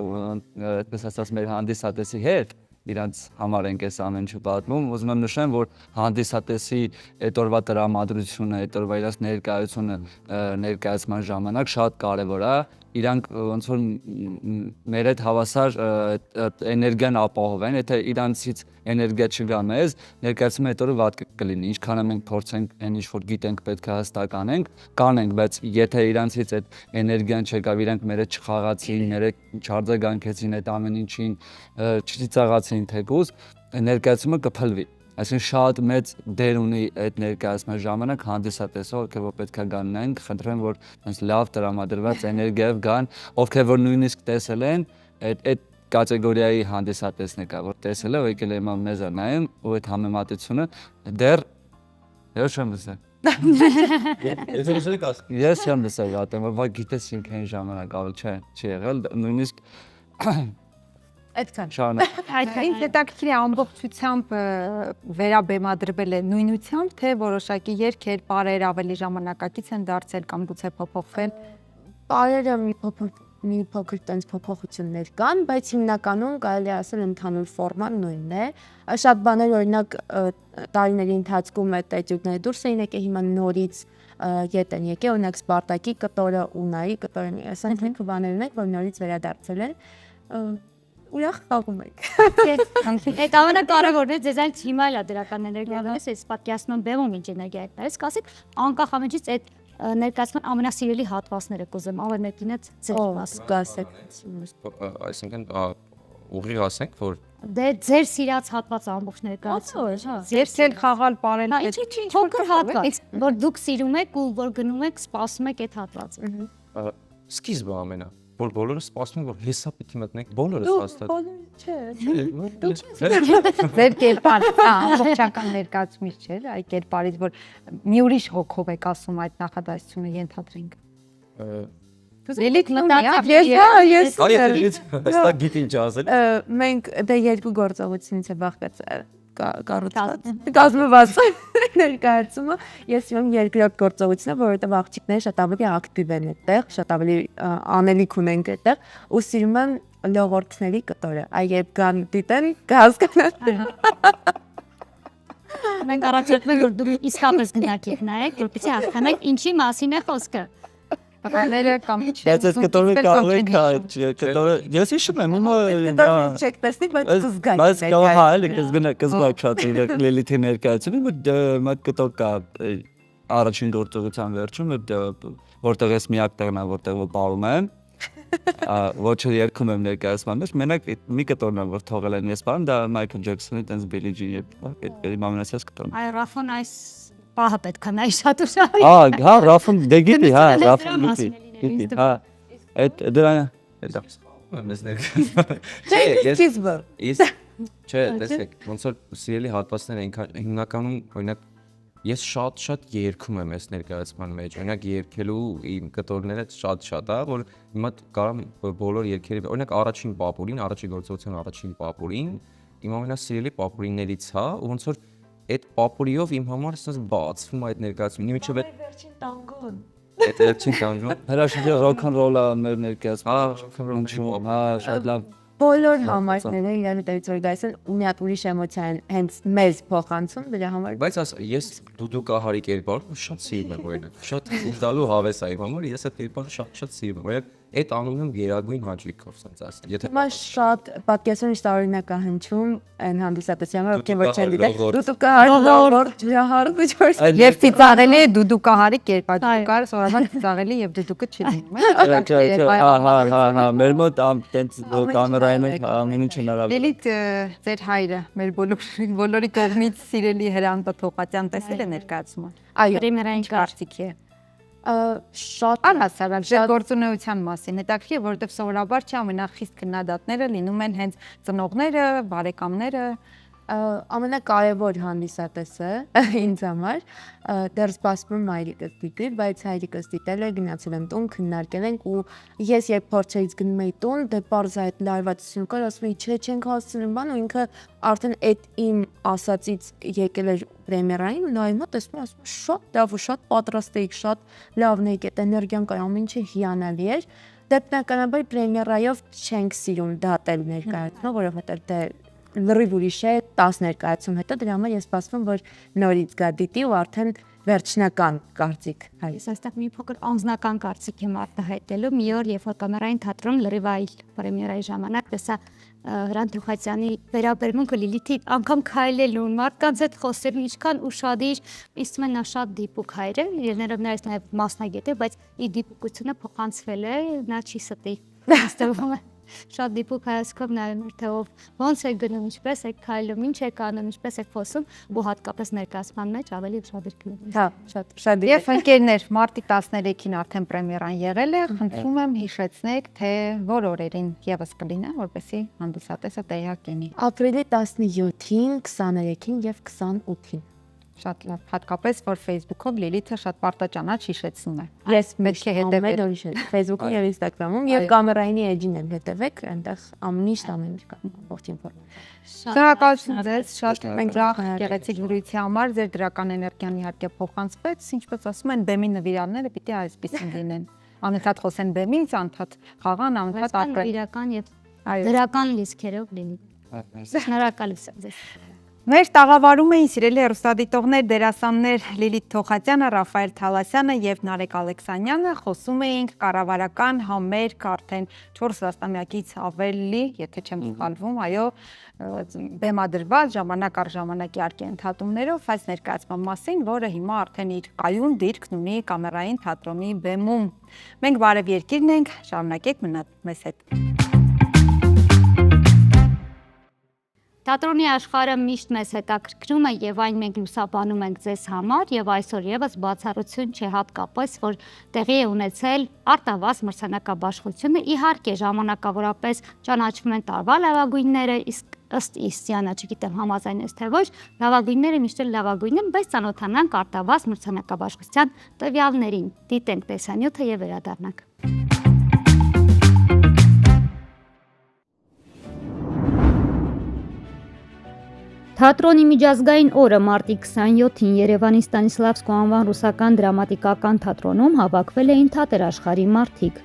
G: այդպես ասած մեր հանդիսատեսի հետ, իրանց համար ենք այս ամեն ինչը պատմում, ուզում եմ նշեմ, որ հանդիսատեսի այդ օրվա տրամադրությունը, այդ օրվա իրաց ներկայությունը ներկայացման ժամանակ շատ կարևոր է։ Իրանք ոնց որ մեր այդ հավասար էներգիան ապահովեն, եթե իրանցից էներգիա չգա մեզ, ներկայացումը այդ օրը վատ կլինի, ինչքան մենք փորձենք այն ինչ որ գիտենք պետք է հստակ կանենք, բայց եթե իրանցից այդ էներգիան չեկավ, իրանք մերը չխաղացին, մերը չարձագանքեցին այդ ամեն ինչին, չծիծաղացին թեկուզ, ներկայացումը կփլվի։ Այսինքն շատ մեծ դեր ունի այդ ներկայացման ժամանակ հանդիսատեսը, ովքեր որ պետք է գանեն, խնդրեմ որ այնպես լավ տրամադրված էներգիայով գան, ովքեր որ նույնիսկ տեսել են, այդ կատեգորիայի հանդիսատեսն է կա, որ տեսել է, ու եկել է հիմա մեզ է նայում, ու այդ համեմատությունը դեռ չեմ լսել։
H: Եթե լսել եք ասեք։
G: Ես չեմ լսել, բայց գիտես ինքն այն ժամանակ ավելի չի եղել, նույնիսկ
F: այդքան։
G: շարունակ։
C: Ինձ հետաքրքիր է ամբողջությամբ վերաբեմադրվել է նույնությամբ, թե որոշակի երգեր, պարեր ավելի ժամանակակից են դարձել կամ գուցե փոփոխվել։
F: Պարերը մի փոքր տենց փոփոխություններ կան, բայց հիմնականում կարելի ասել ընդհանուր ֆորման նույնն է։ Շատ բաներ օրինակ տարիների ընթացքում այդ էտյուդները դուրս էին եկել, հիմա նորից ետ են եկել, օրինակ Սպարտակի կտորը, Ունայի կտորը, ասենք մենք բաներ ունենք, որ նորից վերադարձել են։ Ուրախ խաղում եք։
B: Այդ ամենակարևորն է, ձեզ այնց հիմա էլ է դրական էներգիա ունես, այս պատկերացման բեմում ինչ էներգիա եք տալիս, կասեք անկախ ամենից այդ ներկայացման ամենասիրելի հատվածները կուզեմ, ամենմեկին է ձեր
F: Կասեք։
H: Այսինքն ուղիղ ասենք, որ
B: Դե ձեր սիրած հատվածը ամբողջ ներկայացումը։
C: Երգել, խաղալ, պարել,
B: Փոքր հատված, որ դուք սիրում եք ու որ գնում եք, սպասում եք այդ հատվածը։
H: սկիզբը ամենա, որ բոլորը սպասում են, որ հեսա պիտի մտնենք, բոլորը հաստատ։
C: ձեր կերպարը, ամբողջական ներկայացումից չէ, այ կերպարից, որ մի ուրիշ հոգով եք ասում այդ նախադասությունը ենթադրենք։ Լիլիթ
F: Ես
H: Այստեղ գիտի ինչ ասել։
F: մենք դե երկու գործողությունից է բաղկաց կառուցված կազմված ներկայացումը ես իմ երկրորդ գործողությունն է որովհետև աղջիկները շատ ավելի ակտիվ են այդտեղ շատ ավելի անելիք ունենք այդտեղ ու սիրում են լողորդների կտորը այ երբ կան դիտեն կհասկանան
B: Մենք առաջարկում ենք որ դուք իսկապես գնաք եւ նայեք որպեսզի հասկանաք ինչի մասին է խոսքը
C: Ները կամ
G: Ես այս կտորը կարող եք կտորը ես հիշում եմ
F: չեք տեսնի բայց կզգաք
G: բայց կարող է էլի կզգաք շատ Լիլիթի ներկայացումը որ մատ կտոր կա առաջին գործողության վերջում որտեղ ես միակ տեղն եմ որտեղ որ բարում եմ ոչ երգում եմ ներկայացման մեջ մենակ մի կտորն եմ որ թողել եմ ես բարում դա Մայքլ Ջեքսոնի տենց Բիլի Ջինի այդ ամենասիրած կտորն
B: Այ Ռաֆոն այս պահը պետք է նայ շատ ուշ
G: հա Ռաֆոն դե գիտի հա Ռաֆոն գիտի հա այդ դրա
H: Մեզ ներկայացնում։ Ես չէ, տեսեք, ոնց որ սիրելի հատվածները հիմնականում օրինակ ես շատ երգում եմ այս ներկայացման մեջ, օրինակ երգելու իմ կտորները շատ է, որ հիմա կարամ բոլոր երգերի, օրինակ առաջին պապուրին, առաջին գործողության առաջին պապուրին, իմ ամենասիրելի պապուրիներից հա, ու ոնց որ այդ պապուրիով իմ համար ասես բացվում այդ ներկայացումը, ինչեւ այդ
F: վերջին տանգոն
H: այդ վերջին տանգոն
G: հրաշքի ռոք ն ռոլը մեր ներկայացում հա շատ լավ
F: բոլոր համայնքները իրար հետևից որ գայս են ու մի հատ ուրիշ էմոցիա են հենց մեզ փոխանցում դրա համար
H: բայց ես դու կահարի կերպար շատ սիրում եմ օրինակ շատ դալու հավես է իմ համար ես այդ կերպարը շատ սիրում եմ օրինակ այդ անում եմ երագույն հաճույքով, ասենց ասեմ։ Եթե
F: Հիմա շատ պատկերացնում ես տարօրինակ հնչում այն հանդիսատեսյանը, ովքեր որ չեն դիտել։ Դուդուկահար, լողորդ, ջահարդ ու չորս։
C: Եվ ծիծաղելի է դուդուկահարի կերպա, դուդուկահարը սովորաբար ծիծաղելի եւ դուդուկը չի լինում։
G: Հա, մեր մոտ տենց կամերային մեջ ամեն ինչ հնարավոր։
C: Լիլիթ, ձեր հայրը, մեր բոլորի կողմից սիրելի Հրանտ Թողատյան տեսել է ներկայացումը։
F: Այո,
B: Պրեմիերային
C: Կարծիքի է։
F: շատ
C: Առհասարակ գործունեության մասին հետաքրքիր է, որովհետև սովորաբար չի ամենախիստ քննադատները լինում են հենց ծնողները, բարեկամները։
F: ամենակարևոր հանդիսատեսը ինձ համար դեռ սպասում հայրիկս դիտի, բայց հայրիկս դիտել է, գնացել եմ տուն, քննարկել ենք ու ես երբ փորձերից գնում էի տուն, դե պարզ այդ լարվածություն կար, ասում էի, չէ, չենք հասցնում բան ու ինքը արդեն այդ իմ ասածից եկել էր պրեմիերային ու նայում է, տեսնում ասում շատ լավ ու շատ պատրաստ էիք, շատ լավն էիք, այդ էներգիան կար, ամեն ինչը հիանալի էր։ Դեպնականաբար պրեմիերայով չենք սիրում դատել ներկայացումը, որովհետև դե լրիվ ուրիշ է 10 ներկայացում հետո դրա համար ես սպասում որ նորից գա դիտի ու արդեն վերջնական կարծիք հայ։
B: Ես այստեղ մի փոքր անձնական կարծիք եմ արտահայտելու։ Մի օր, երբ որ կամերային թատրոն լրիվ այլ պրեմիերայի ժամանակ տեսա Հրանտ Թուխացյանի վերաբերմունքը Լիլիթի անգամ քայլելուն, մարդկանց հետ խոսելուն ինչքան ուշադիր, ինձ թվում է նա շատ դիպուկ հայր է, ելներով նա նաև մասնագետ է, բայց իր դիպուկությունը փոխանցվել է, նա չի ստի։ Ստեղվում է շատ դիպուկ հայացքով նայում էր թե ով ոնց է գնում, ինչպես է քայլում, ինչ է կանում, ինչպես է խոսում, ու հատկապես ներկայացման մեջ ավելի ուշադիր կլինի։
F: Հա, շատ
C: Եվ ընկերներ, մարտի 13-ին արդեն պրեմիերան եղել է, խնդրում եմ հիշեցնեք, թե որ օրերին եւս կլինի, որպեսզի հանդիսատեսը տեղյակ լինի։
F: ապրիլի 17-ին, 23-ին եւ 28-ին։
C: Շատ լավ, հատկապես որ Facebook-ով Լիլիթը շատ պարտաճանաչ հիշեցնում է։
F: Ես
C: Պետք է հետևել
F: Facebook-ում եւ Instagram-ում եւ կամերայինի էջին եմ հետևեք, այնտեղ ամենիշտ ամեն ինչ կա, ողջ ինֆորմացիա։
C: Շնորհակալություն ձեզ, շատ մենք ուրախ գեղեցիկ զրույցի համար, ձեր դրական էներգիան իհարկե փոխանցվեց, ինչպես ասում են, բեմի նվիրալները պիտի այսպեսին լինեն։ Անընդհատ խոսեն բեմից, անընդհատ խաղան, անընդհատ ապրեն։
B: Իրական եւ դրական լիցքերով լինի։ Շնորհակալություն ձեզ։
C: Մեր տաղավարում էին սիրելի հեռուստադիտողներ, դերասաններ Լիլիթ Թոխատյանը, Ռաֆայել Թալասյանը եւ Նարեկ Ալեքսանյանը, խոսում էինք կառավարական համերգ արդեն 4 տասնամյակից ավելի, եթե չեմ սխալվում, այո, բեմադրված ժամանակ առ ժամանակ իհարկե ընդհատումներով այս ներկայացման մասին, որը հիմա արդեն իր կայուն դիրքն ունի կամերային թատրոնի բեմում։ Մենք բարև երկիրն ենք, շարունակեք մնալ մեզ հետ։
B: Թատրոնի աշխարհը միշտ մեզ հետաքրքրում է եւ այն մենք լուսաբանում ենք ձեզ համար եւ այսօր եւս բացառություն չէ հատկապես որ տեղի է ունեցել արտավազ մրցանակաբաշխությունը իհարկե ժամանակավորապես ճանաչվում են տարվա լավագույնները իսկ ըստ Իսյանը չգիտեմ համաձայն ես թե ոչ լավագույնները միշտ էլ լավագույնն են բայց ծանոթանանք արտավազ մրցանակաբաշխության տվյալներին դիտենք տեսանյութը եւ վերադառնանք Թատրոնի միջազգային օրը մարտի 27-ին Երևանի Ստանիսլավսկու անվան ռուսական դրամատիկական թատրոնում հավաքվել էին թատեր աշխարհի մարդիկ։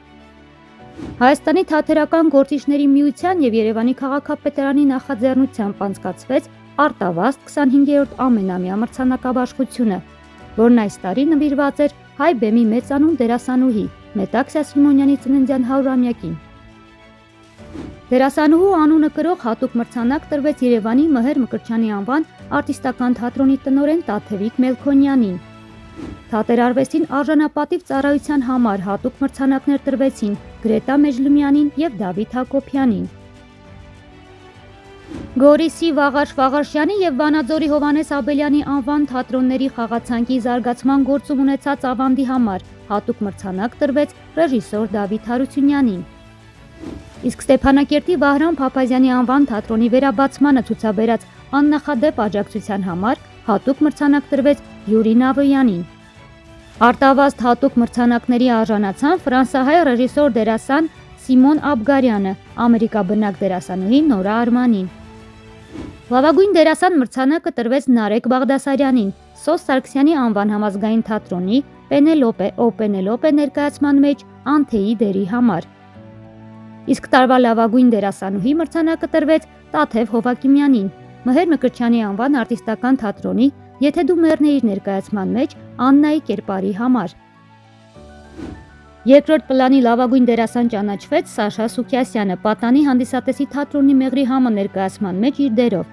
B: Հայաստանի թատերական գործիչների միության եւ Երևանի քաղաքապետարանի նախաձեռնությամբ անցկացվեց Արտավազդ 25-րդ ամենամյա մրցանակաբաշխությունը, որն այս տարի նվիրված էր հայ բեմի մեծանուն դերասանուհի Մետաքսիա Սիմոնյանի ծննդյան 100-ամյակին։ Դերասանուհու անունը կրող հատուկ մրցանակ տրվեց Երևանի Մհեր Մկրտչյանի անվան արտիստական թատրոնի տնօրեն Տաթևիկ Մելքոնյանին։ Թատերարվեստին արժանապատիվ ծառայության համար հատուկ մրցանակներ տրվեցին Գրետա Մեջլումյանին եւ Դավիթ Հակոբյանին։ Գորիսի Վաղարշ Վաղարշյանի եւ Վանաձորի Հովանես Աբելյանի անվան թատրոնների խաղացանկի զարգացման գործում ունեցած ավանդի համար հատուկ մրցանակ տրվեց ռեժիսոր Դավիթ Հարությունյանին։ Իսկ Ստեփանակերտի Վահրամ Փափազյանի անվան թատրոնի վերաբացմանը ցուցաբերած աննախադեպ աջակցության համար հատուկ մրցանակ տրվեց Յուրի Նավոյանին։ Արտավազդ հատուկ մրցանակների արժանացան ֆրանսահայ ռեժիսոր դերասան Սիմոն Աբգարյանը, ամերիկաբնակ դերասանուհի Նորա Արմանին։ Լավագույն դերասան մրցանակը տրվեց Նարեկ Բաղդասարյանին, Սոս Սարգսյանի անվան համազգային թատրոնի Պենելոպե ներկայացման մեջ Անթեի դերի համար։ Իսկ տարվա լավագույն դերասանուհի մրցանակը տրվեց Տաթև Հովակիմյանին, Մհեր Մկրտչյանի անվան արտիստական թատրոնի Եթե դու մեռնեիր ներկայացման մեջ Աննայի կերպարի համար։ Երկրորդ պլանի լավագույն դերասան ճանաչվեց Սաշա Սուքիասյանը, պատանի հանդիսատեսի թատրոնի մեղրի համը ներկայացման մեջ իր դերով։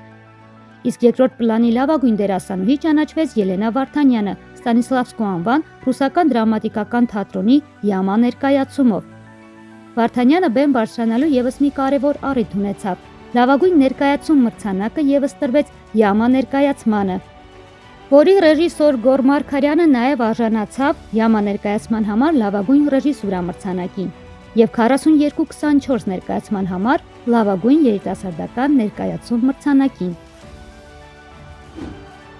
B: Իսկ երկրորդ պլանի լավագույն դերասանուհի ճանաչվեց Ելենա Վարդանյանը, Ստանիսլավսկու անվան ռուսական դրամատիկական թատրոնի յամա ներկայացումով։ Վարդանյանը բեմ բարձրանալու ևս մի կարևոր առիթ ունեցավ։ Լավագույն ներկայացում մրցանակը ևս տրվեց յամա ներկայացմանը, որի ռեժիսոր Գոր Մարգարյանը նաև արժանացավ յամա ներկայացման համար լավագույն ռեժիսուրամրցանակին եւ 42-24 ներկայացման համար լավագույն երիտասարդական ներկայացում մրցանակին։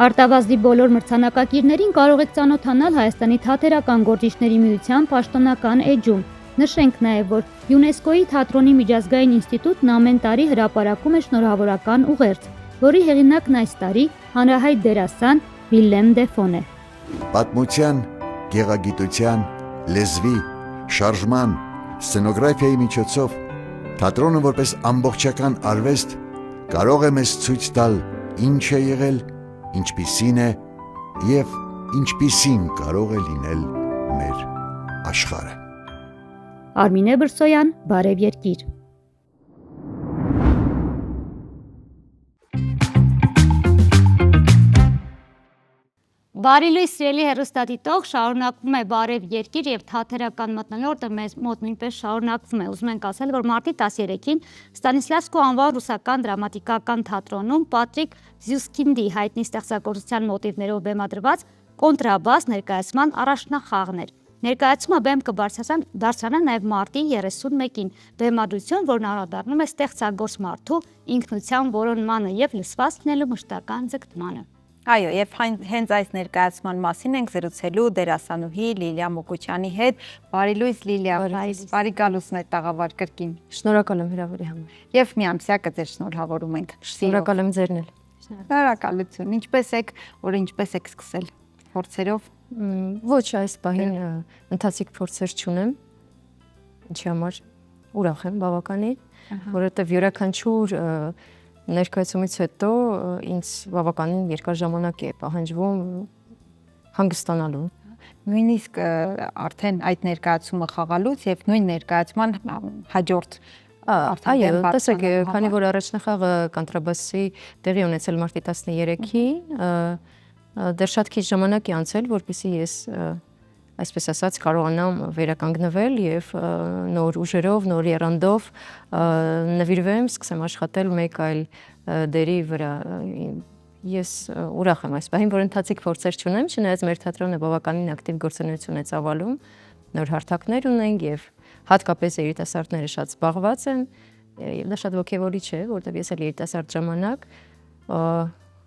B: Արտավազդի բոլոր մրցանակակիրներին կարող եք ծանոթանալ Հայաստանի Թատերական գործիչների միության պաշտոնական էջում։ Նշենք նաև, որ ՅՈՒՆԵՍԿՕ-ի թատրոնի միջազգային ինստիտուտն ամեն տարի հրապարակում է շնորհավորական ուղերձ, որի հեղինակն այս տարի հանրահայտ դերասան Վիլլեմ Դեֆոն է։
I: Պատմության, գեղագիտության, լեզվի, շարժման, սցենոգրաֆիայի միջոցով թատրոնը որպես ամբողջական արվեստ կարող է մեզ ցույց տալ ինչ է եղել, ինչպիսին է եւ ինչպիսին կարող է լինել մեր աշխարհը։
B: Արմինե Բրսոյան, Բարև երկիր։ Բարի լույս սիրելի հեռուստադիտող, շարունակվում է Բարև երկիր եւ թատերական մթնոլորտը մեզ մոտ նույնպես շարունակվում է։ Ուզում ենք ասել, որ մարտի 13-ին Ստանիսլավսկու անվան ռուսական դրամատիկական թատրոնում Պատրիկ Զյուսկինդի հայտնի ստեղծագործության մոտիվներով բեմադրված կոնտրաբաս ներկայացման առաջնախաղն էր։ Ներկայացումը բեմ կբարձրանա նաև մարտի 31-ին, բեմադրություն, որն անդրադառնում է ստեղծագործ մարդու ինքնության որոնմանը եւ լսված լինելու մշտական ձգտմանը։
C: Այո, եւ հենց այս ներկայացման մասին ենք զրուցելու դերասանուհի Լիլիա Մոկոչյանի հետ։ Բարի լույս Լիլիա, բարի գալուսն է տաղավար կրկին։
F: Շնորհակալ եմ հրավերի համար։
C: Եվ մի ամսյակը ձեր շնորհավորում ենք։
F: Շնորհակալ եմ ձերն էլ։
C: Շնորհակալություն։ Ինչպես եք, ինչպես եք սկսել փորձերով։
F: Ոչ, այս պահին ընթացիկ փորձեր չունեմ։ Ինչի համար ուրախ եմ բավականին, որովհետև յուրաքանչյուր ներկայացումից հետո ինձ բավականին երկար ժամանակ է պահանջվում հանգստանալու։
C: Նույնիսկ արդեն այդ ներկայացումը խաղալուց եւ նույն ներկայացման հաջորդ
F: այո, տեսեք, քանի որ առաջնախաղը կոնտրաբասի տեղի ունեցել մարտի 13-ի, դեռ շատ քիչ ժամանակ է անցել, որպեսզի ես այսպես ասած կարողանամ վերականգնվել եւ նոր ուժերով, նոր եռանդով նվիրվեմ, սկսեմ աշխատել մեկ այլ դերի վրա։ Ես ուրախ եմ այս պահին, որ ընթացիկ փորձեր չունեմ, չնայած մեր թատրոնը բավականին ակտիվ գործունեություն է ծավալում, նոր հարթակներ ունենք եւ հատկապես երիտասարդները շատ զբաղված են եւ դա շատ ոգևորիչ է, որովհետեւ ես էլ երիտասարդ ժամանակ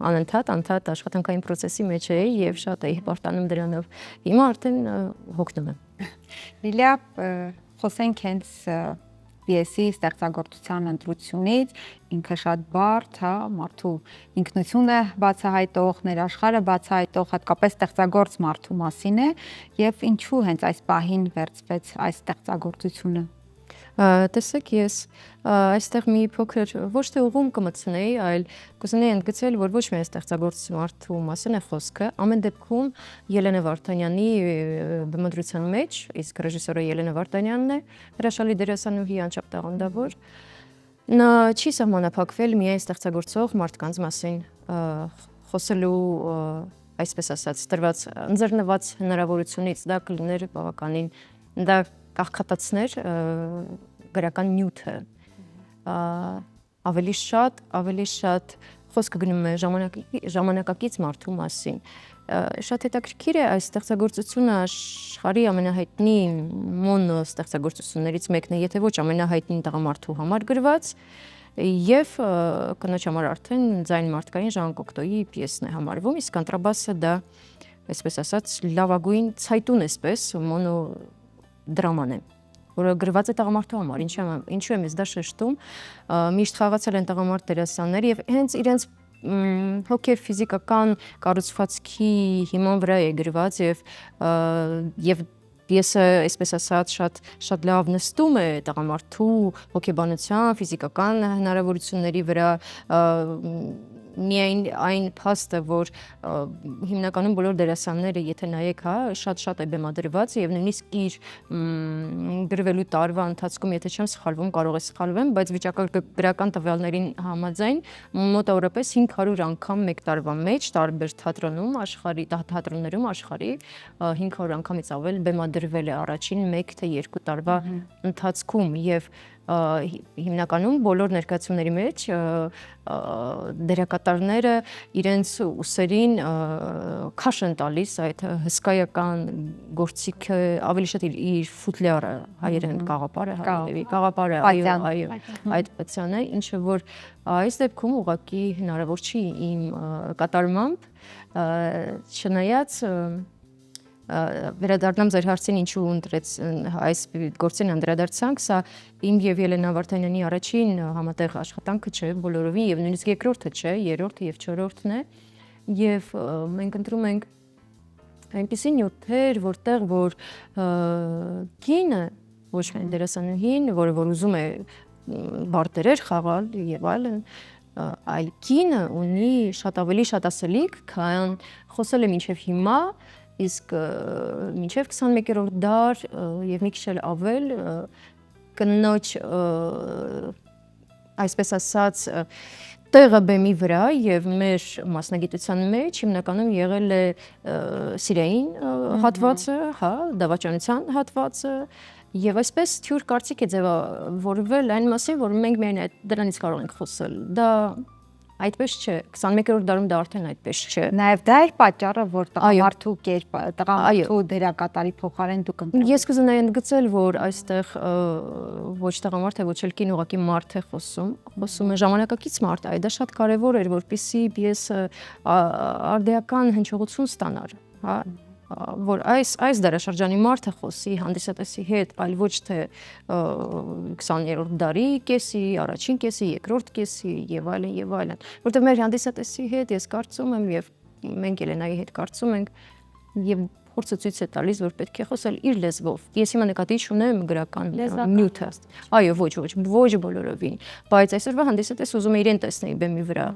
F: անընդհատ աշխատանքային process-ի մեջ էի եւ շատ էի հպարտանում դրանով։ Հիմա արդեն հոգնում եմ։
C: Լիլիա, խոսենք հենց պիեսի ստեղծագործության ընտրությունից, ինքը շատ բարդ, հա, մարդու ինքնությունը բացահայտող, ներաշխարհը բացահայտող, հատկապես ստեղծագործ մարդու մասին է, եւ ինչու հենց այս պահին վերցվեց այս ստեղծագործությունը։
F: Տեսեք, ես այստեղ մի փոքր ոչ թե ուղում կմտցնեի, այլ կուզենայի ընդգծել, որ ոչ միայն ստեղծագործ մարդու մասին է խոսքը, ամեն դեպքում Ելենա Վարդանյանի բեմադրության մեջ, իսկ ռեժիսորը Ելենա Վարդանյանն է, հրաշալի դերասանուհի, անչափ տաղանդավոր, նա չի սահմանափակվել միայն ստեղծագործող մարդկանց մասին, խոսելու այսպես ասած, տրված ընձեռնված հնարավորությունից դա կլիներ բավականին, դա կախկատացներ գրական նյութը, ավելի շատ խոսքը գնում է ժամանակակից մարդու մասին։ Շատ հետաքրքիր է այս ստեղծագործությունը աշխարհի ամենահայտնի մոնո ստեղծագործություններից մեկն է, եթե ոչ ամենահայտնին տղամարդու համար գրված, եւ կնոջ համար արդեն ձայն մարդկային Ժան Կոկտոյի պիեսն է համարվում, իսկ կոնտրաբասը դա, այսպես ասած, լավագույն ցայտուն էսպես մոնո դրաման է, որը գրված է տղամարդու համար, ինչու եմ ես դա շեշտում, միշտ խաղացել են տղամարդ դերասաններ եւ հենց իրենց հոգեվ ֆիզիկական կառուցվածքի հիման վրա է գրված եւ պիեսը, այսպես ասած, շատ լավ նստում է տղամարդու հոգեբանության, ֆիզիկական հնարավորությունների վրա,
J: միայն այն փաստը, որ հիմնականում բոլոր դերասանները, եթե նայեք, հա, շատ է բեմադրված եւ նույնիսկ իր գրվելու տարվա ընթացքում, եթե չեմ սխալվում, կարող է սխալվեմ, բայց վիճակագրական տվյալներին համաձայն մոտավորապես 500 անգամ մեկ տարվա մեջ տարբեր թատրոններում աշխարհի 500 անգամից ավել բեմադրվել է առաջին 1 թե 2 տարվա ընթացքում եւ հիմնականում բոլոր ներկայացումների մեջ դերակատարները իրենց ուսերին քաշ են տալիս այդ հսկայական գործիքը, ավելի շատ իր ֆուտլյարը, հայերեն կաղապարը, այո, այդ պացիանը, ինչը որ այս դեպքում ուղղակի հնարավոր չի իմ կատարմամբ, չնայած վերադառնամ ձեր հարցին, ինչու ընտրեց այս գործին անդրադարձանք, սա իմ եւ Ելենա Վարդանյանի առաջին համատեղ աշխատանքը չէ, բոլորովին եւ նույնիսկ երկրորդը չէ, երրորդը եւ չորրորդն է, եւ մենք ընտրում ենք այնպիսի նյութեր, որտեղ որ կինը, ոչ միայն դերասանուհին, որը որ ուզում է բարտերեր խաղալ եւ այլն, այլ կինը ունի շատ ավելի շատ ասելիք, քան խոսել է մինչեւ հիմա, իսկ մինչև 21-րդ դար եւ մի քիչ ավել կնոջ այսպես ասած տեղը բեմի վրա եւ մեր մասնագիտության մեջ հիմնականում եղել է սիրային հատվածը, հա, դավաճանության հատվածը եւ այսպես թյուր կարծիք է ձևավորվել այն մասին, որ մենք միայն դրանից կարող ենք խոսել։ Դա այդպես չէ, 21-րդ դարում դա արդեն այդպես չէ։
C: Նաև դա է պատճառը, որ տղամարդու դերակատարի փոխարեն դուք ընտրում։
J: Ես կուզենայի ընդգծել, որ այստեղ ոչ տղամարդ է, ոչ էլ կին, ուղղակի մարդ է խոսում է ժամանակակից մարդ, այդ դա շատ կարևոր էր, որպեսզի պիեսը արդիական հնչողություն ստանար, հա, որ այս դարաշրջանի մարդը խոսի հանդիսատեսի հետ, այլ ոչ թե 20-րդ դարի կեսի, առաջին կեսի, երկրորդ կեսի եւ այլն, որտեղ մեր հանդիսատեսի հետ ես կարծում եմ եւ մենք Ելենայի հետ կարծում ենք եւ փորձը ցույց է տալիս, որ պետք է խոսել իր լեզվով։ Ես հիմա նկատի չունեմ գրական նյութը։ Այո, ոչ բոլորովին, բայց այսօրվա հանդիսատես ուզում է իրեն տեսնել բեմի վրա։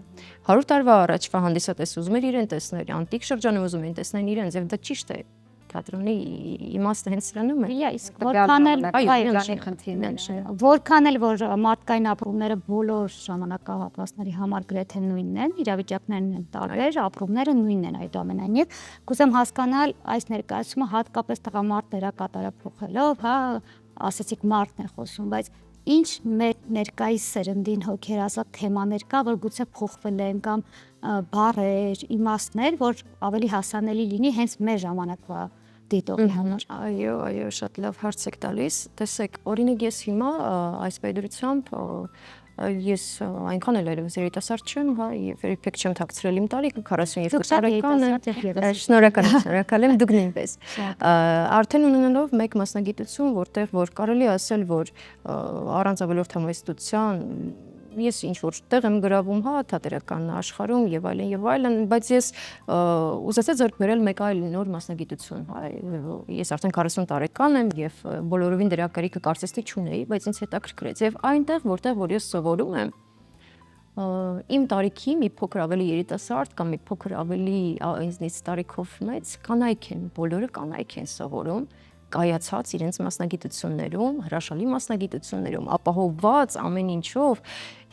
J: 100 տարվա առաջվա հանդիսատես ուզում էր իրեն տեսնել, անտիկ շրջանում ուզում էին տեսնել իրենց, եւ դա ճիշտ է։ Թատրոնի իմաստը հենց սրանում է։
B: Իսկ որքան էլ որ մարդկային ապրումները բոլոր ժամանակահատվածների համար գրեթե նույնն են, իրավիճակներն են տարբեր, ապրումները նույնն են այդուամենայնիվ, կուզեմ հասկանալ այս ներկայացումը հատկապես տղամարդ դերակատարը փոխելով, հա, ասեցիք մարդն է խոսում, բայց ինչ մեր ներկայիս սերնդին հոգերազատ թեմաներ կա, որ գուցե փոխվել են կամ բառեր, իմաստներ, որ ավելի հասանելի լինի հենց մեր ժամանակվա դիտողի համար։
J: Այո, շատ լավ հարց եք տալիս։ Տեսեք, օրինակ ես հիմա այս պետրությամբ ես այնքան էլ երիտասարդ չեմ, հա, եւ երբեք չեմ թաքցրել իմ տարիքը, 42 տարեկան եմ։ Շնորհակալ եմ, դուք նույնպես։ Արդեն ունենալով մեկ մասնագիտություն, որտեղ որ կարելի ասել, որ առանց ավելորդ համեստության ես ինչ որ տեղ եմ գրավում, հա, թատերական աշխարհում եւ այլն, բայց ես ուզեցա ձեռք բերել մեկ այլ նոր մասնագիտություն, հա, ես արդեն 40 տարեկան եմ եւ բոլորովին դրա կարիքը կարծես թե չունեի, բայց ինձ հետաքրքրեց եւ այնտեղ որտեղ որ ես սովորում եմ իմ տարիքի մի փոքր ավելի երիտասարդ կամ մի փոքր ավելի ինձնից տարիքով մեծ կանայք են, բոլորը կանայք են սովորում կայացած իրենց մասնագիտություններում, հրաշալի մասնագիտություններում, ապահովված ամեն ինչով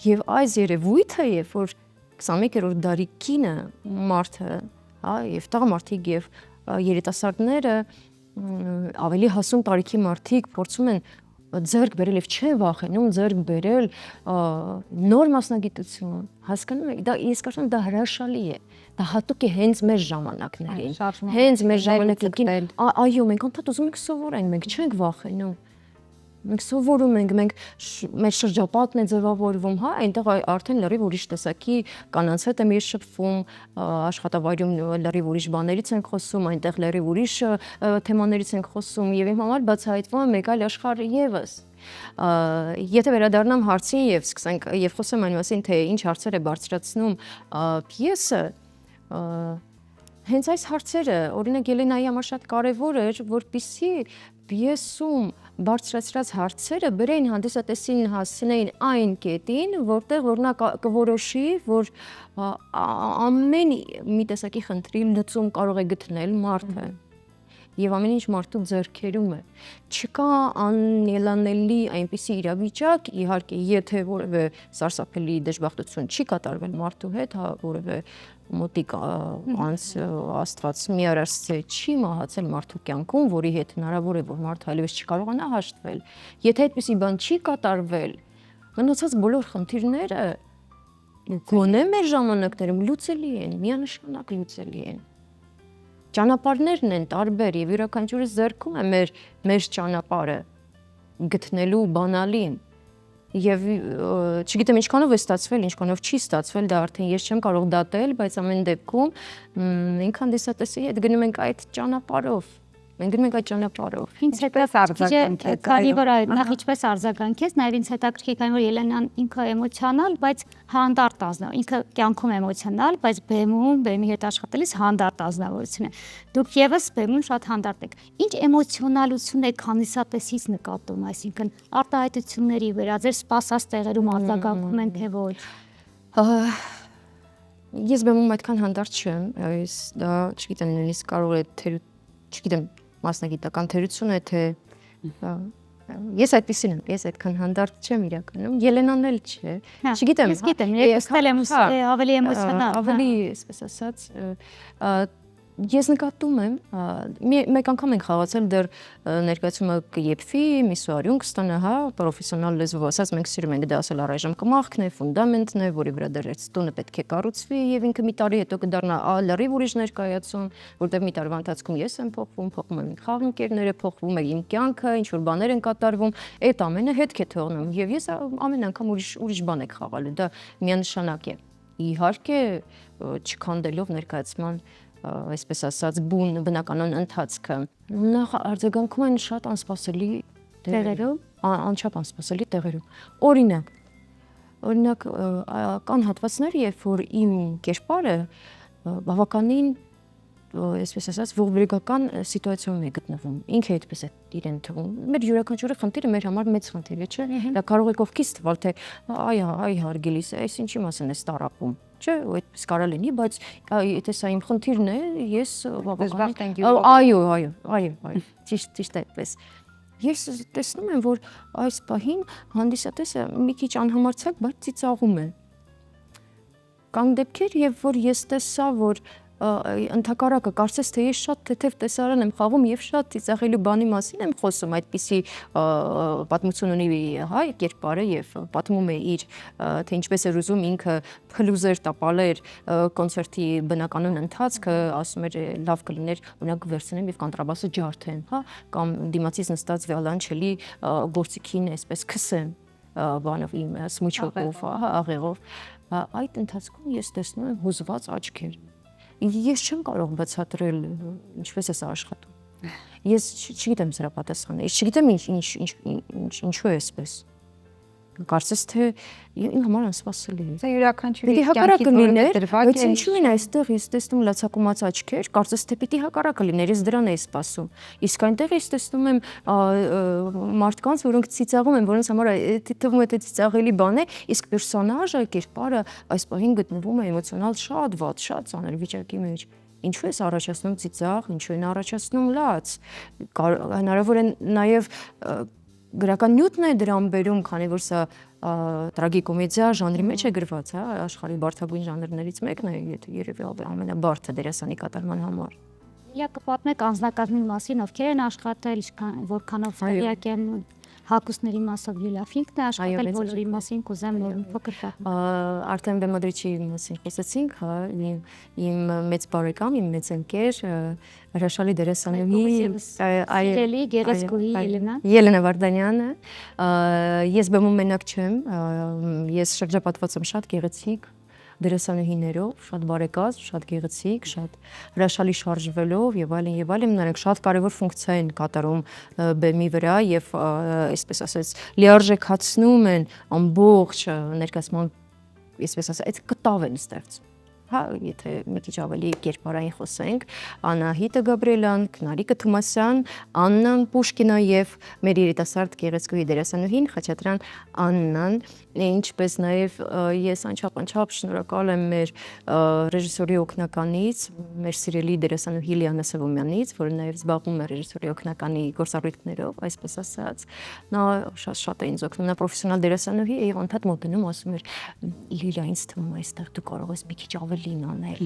J: եւ այս երևույթը, երբ որ 21-րդ դարի կինը մարդը, հա, եւ տղամարդիկ եւ երիտասարդները ավելի հասուն տարիքի մարդիկ փորձում են ձեռք բերել եւ չեն վախենում ձեռք բերել նոր մասնագիտություն, հասկանում եք, դա ես կարծում եմ դա հրաշալի է, դա հատուկ է հենց մեր ժամանակներին, հենց մեր ժամանակին, այո, մենք անդադ ուզում ենք սովորենք, մենք չենք վախենում, մենք սովորում ենք, մեր շրջապատն է ձևավորվում, հա, այնտեղ արդեն լրիվ ուրիշ տեսակի կանանց հետ եմ ես շփվում, աշխատավայրում լրիվ ուրիշ բաներից ենք խոսում, այնտեղ լրիվ ուրիշ թեմաներից ենք խոսում եւ իմ համար բացահայտվում է մեկ այլ աշխարհ եւս։ Եթե վերադառնամ հարցին եւ սկսենք եւ խոսեմ այն մասին, թե ինչ հարցեր է բարձրացնում պիեսը, հենց այս հարցերը, օրինակ Ելենայի համար շատ կարևոր էր, որպեսզի պիեսում բարձրացրած հարցերը բերեին հանդիսատեսին հասցնեին այն կետին, որտեղ որ նա կորոշի, որ ամեն մի տեսակի խնդրի լուծում կարող է գտնել մարդը։ Եվ ամեն ինչ մարդու ձեռքերում է։ Չկա անելանելի այնպիսի իրավիճակ, իհարկե, եթե որևէ սարսափելի դժբախտություն չի կատարվել մարդու հետ, որևէ մոտիկ Աստված մի արարծե չի մահացել մարդու կյանքում, որի հետ հնարավոր է, որ մարդը այլևս չկարողանա հաշտվել։ Եթե այդպիսի բան չի կատարվել, մնացած բոլոր խնդիրները գոնե մեր ժամանակներում լուծելի են, միանշանակ լուծելի են։ Ճանապարհներն են տարբեր եւ յուրաքանչյուրս ձեռքում է մեր ճանապարհը գտնելու բանալին եւ չգիտեմ ինչքանով է ստացվել, ինչքանով չի ստացվել, դա արդեն ես չեմ կարող դատել, բայց ամեն դեպքում մենք հանդիսատեսի հետ գնում ենք այդ ճանապարհով։ Մենք գնում ենք այդ ճանապարհով։
B: Ինձ հետպես արձագանքեց, կարևոր է նախ ինչպես արձագանքեց, նաև ինձ հետաքրքիր է որ Ելենան ինքը էմոցիոնալ, բայց հանդարտ ազնվոր, ինքը կյանքում էմոցիոնալ, բայց բեմի հետ աշխատելիս հանդարտ ազնվորություն է։ Դուք եւս բեմում շատ հանդարտ եք։ Ինչ էմոցիոնալություն եք հանդիսատեսից նկատում, այսինքն արտահայտությունների վրա, ձեր սպասած տեղերում արձագանքում են թե ոչ։
J: Ես բեմում այդքան հանդարտ չեմ, ես դա չգիտեմ, նույնիսկ կարող է չգիտեմ մասնագիտական թերություն է թե ես այդպեսին եմ, ես այդքան հանդարտ չեմ իրականում, Ելենան էլ չէ, չգիտեմ,
B: ես գիտեմ, ես եմ ավելի էմոցիոնալ,
J: ավելի, այսպես ասած, ես նկատում եմ, մեկ անգամ ենք խաղացել դեռ ներկայացումը կեփվի, միսուարյուն կստանա, հա, պրոֆեսիոնալ լեզվով ասած, մենք սիրում ենք դա ասել առայժմ կմախքն է, ֆունդամենտն է, որի վրա դեռ տունը պետք է կառուցվի եւ ինքը մի տարի հետո կդառնա լրիվ ուրիշ ներկայացում, որտեղ մի տարվա ընթացքում ես եմ փոխվում են խաղընկերները, փոխվում է իմ կյանքը, ինչ որ բաներ են կատարվում, այդ ամենը հետք է թողնում եւ ես ամեն անգամ ուրիշ բան եք խաղալու, դա միանշանակ է։ Իհարկե չքանդելով ներկայացման այսպես ասած բնականon ընթացքը նախ արձագանքում են շատ անսպասելի տեղերում, անչափ անսպասելի տեղերում։ Օրինակ կան հատվածներ, երբ որ իմ կերպարը բավականին այսպես ասած ողբերգական սիտուացիայում է գտնվում։ Ինքը այդպես է իրեն թվում։ Մեր յուրաքանչյուրի խնդիրը մեր համար մեծ խնդիր է, չէ՞։ Դա կարող է կողքից թվալ, թե այ հարգելիս, այս ինչի մասին է ստարապում, չէ՞, ու այդպես կարող լինի, բայց եթե սա իմ խնդիրն է, ես բավականին այո, ճիշտ է այդպես։ Ես տեսնում եմ, որ այս պահին հանդիսատեսը մի քիչ անհամարձակ, բայց ծիծաղում է։ Կան դեպքեր, երբ որ ես տեսա, որ ընդհակառակը կարծես թե ես շատ թեթև տեսարան եմ խաղում եւ շատ ծիծաղելու բանի մասին եմ խոսում, այդպիսի պատմություն ունի հայ կերպարը եւ պատմում է իր թե ինչպես էր ուզում ինքը փլուզեր տապալեր կոնցերտի բնականon ընթացքը, ասում էր լավ կլիներ օրինակ վերցնեմ եւ կոնտրաբասը ջարդեմ, հա, կամ դիմացից նստած վիոլանչելի գործիքին այսպես քսեմ բանով իմ սմուչով, աղեղով, այդ ընթացքում ես տեսնում եմ հուզված աչքեր։ Ես չեմ կարող բացատրել ինչպես է սա աշխատում։ Ես չգիտեմ սրա պատասխանը։ Ես չգիտեմ ինչու է այսպես։ Կարծես թե իմ համար անսպասելի է։
C: Սա յուրաքանչյուրի
J: կյանքի հակառակը լիներ, բայց ինչու են այստեղ ես տեսնում լացակումած աչքեր, կարծես թե պիտի հակառակը լիներ, ես դրան էի սպասում։ Իսկ այնտեղ ես տեսնում եմ մարդկանց, որոնք ծիծաղում են, որոնց համար թվում է թե ծիծաղելի բան է, իսկ պերսոնաժը, կերպարը այս պահին գտնվում է էմոցիոնալ շատ վատ, շատ ծանր վիճակի մեջ։ Ինչու է առաջացնում ծիծաղ, ինչու են առաջացնում լաց։ Հնարավոր է նաև գրական նյութն է դրան բերում, քանի որ սա տրագիկոմեդիա ժանրի մեջ է գրված, հա, աշխարհի բարդագույն ժանրներից մեկն է, երևի ամենաբարդը դերասանի կատարման համար։
B: Իա կպատմեք անձնակազմի մասին, ովքեր են աշխատել, որքանով տեղյակ են հակուսների մասով Յուլիաֆինքն է աշխատել, բոլորի մասին կուզեմ նոր փոքր տա։
J: Արդեն բեմադրիչի մասին խոսեցինք, հա, իմ մեծ բարեկամ, իմ մեծ ընկեր, հրաշալի դերասանուհի,
B: այելի գեղեցկուհի
J: Ելենա Վարդանյանը։ Ես բեմում մենակ չեմ, ես շրջապատված եմ շատ գեղեցիկ դերասանուհիներով, շատ բարեկազմ, շատ գեղեցիկ, շատ հրաշալի շարժվելով եւ այլն, նրանք շատ կարեւոր ֆունկցիա են կատարում բեմի վրա եւ այսպես ասած լիարժեքացնում են ամբողջ ներկայացման, այսպես ասած, այդ կտավ են ստեղծում։ հա, եթե մի քիչ ավելի կերպարային խոսենք, Անահիտը Գաբրիելյան, Քնարիկը Թումասյան, Աննան Պուշկինը եւ մեր երիտասարդ գեղեցկուհի դերասանուհին Խաչատրյան Աննան, ինչպես նաեւ ես անչափ շնորհակալ եմ մեր ռեժիսորի օգնականից, մեր սիրելի դերասանուհի Լիանա Սևոմյանից, որը նաեւ զբաղվում է ռեժիսորի օգնականի գործառույթներով, այսպես ասած։ Նա շատ է ինձ օգնում, նա պրոֆեսիոնալ դերասանուհի է եւ անդադ մոտենում ասում էր Լիլա, ինձ թվում է այստեղ դու կարող ես մի քիչ ավելին անել,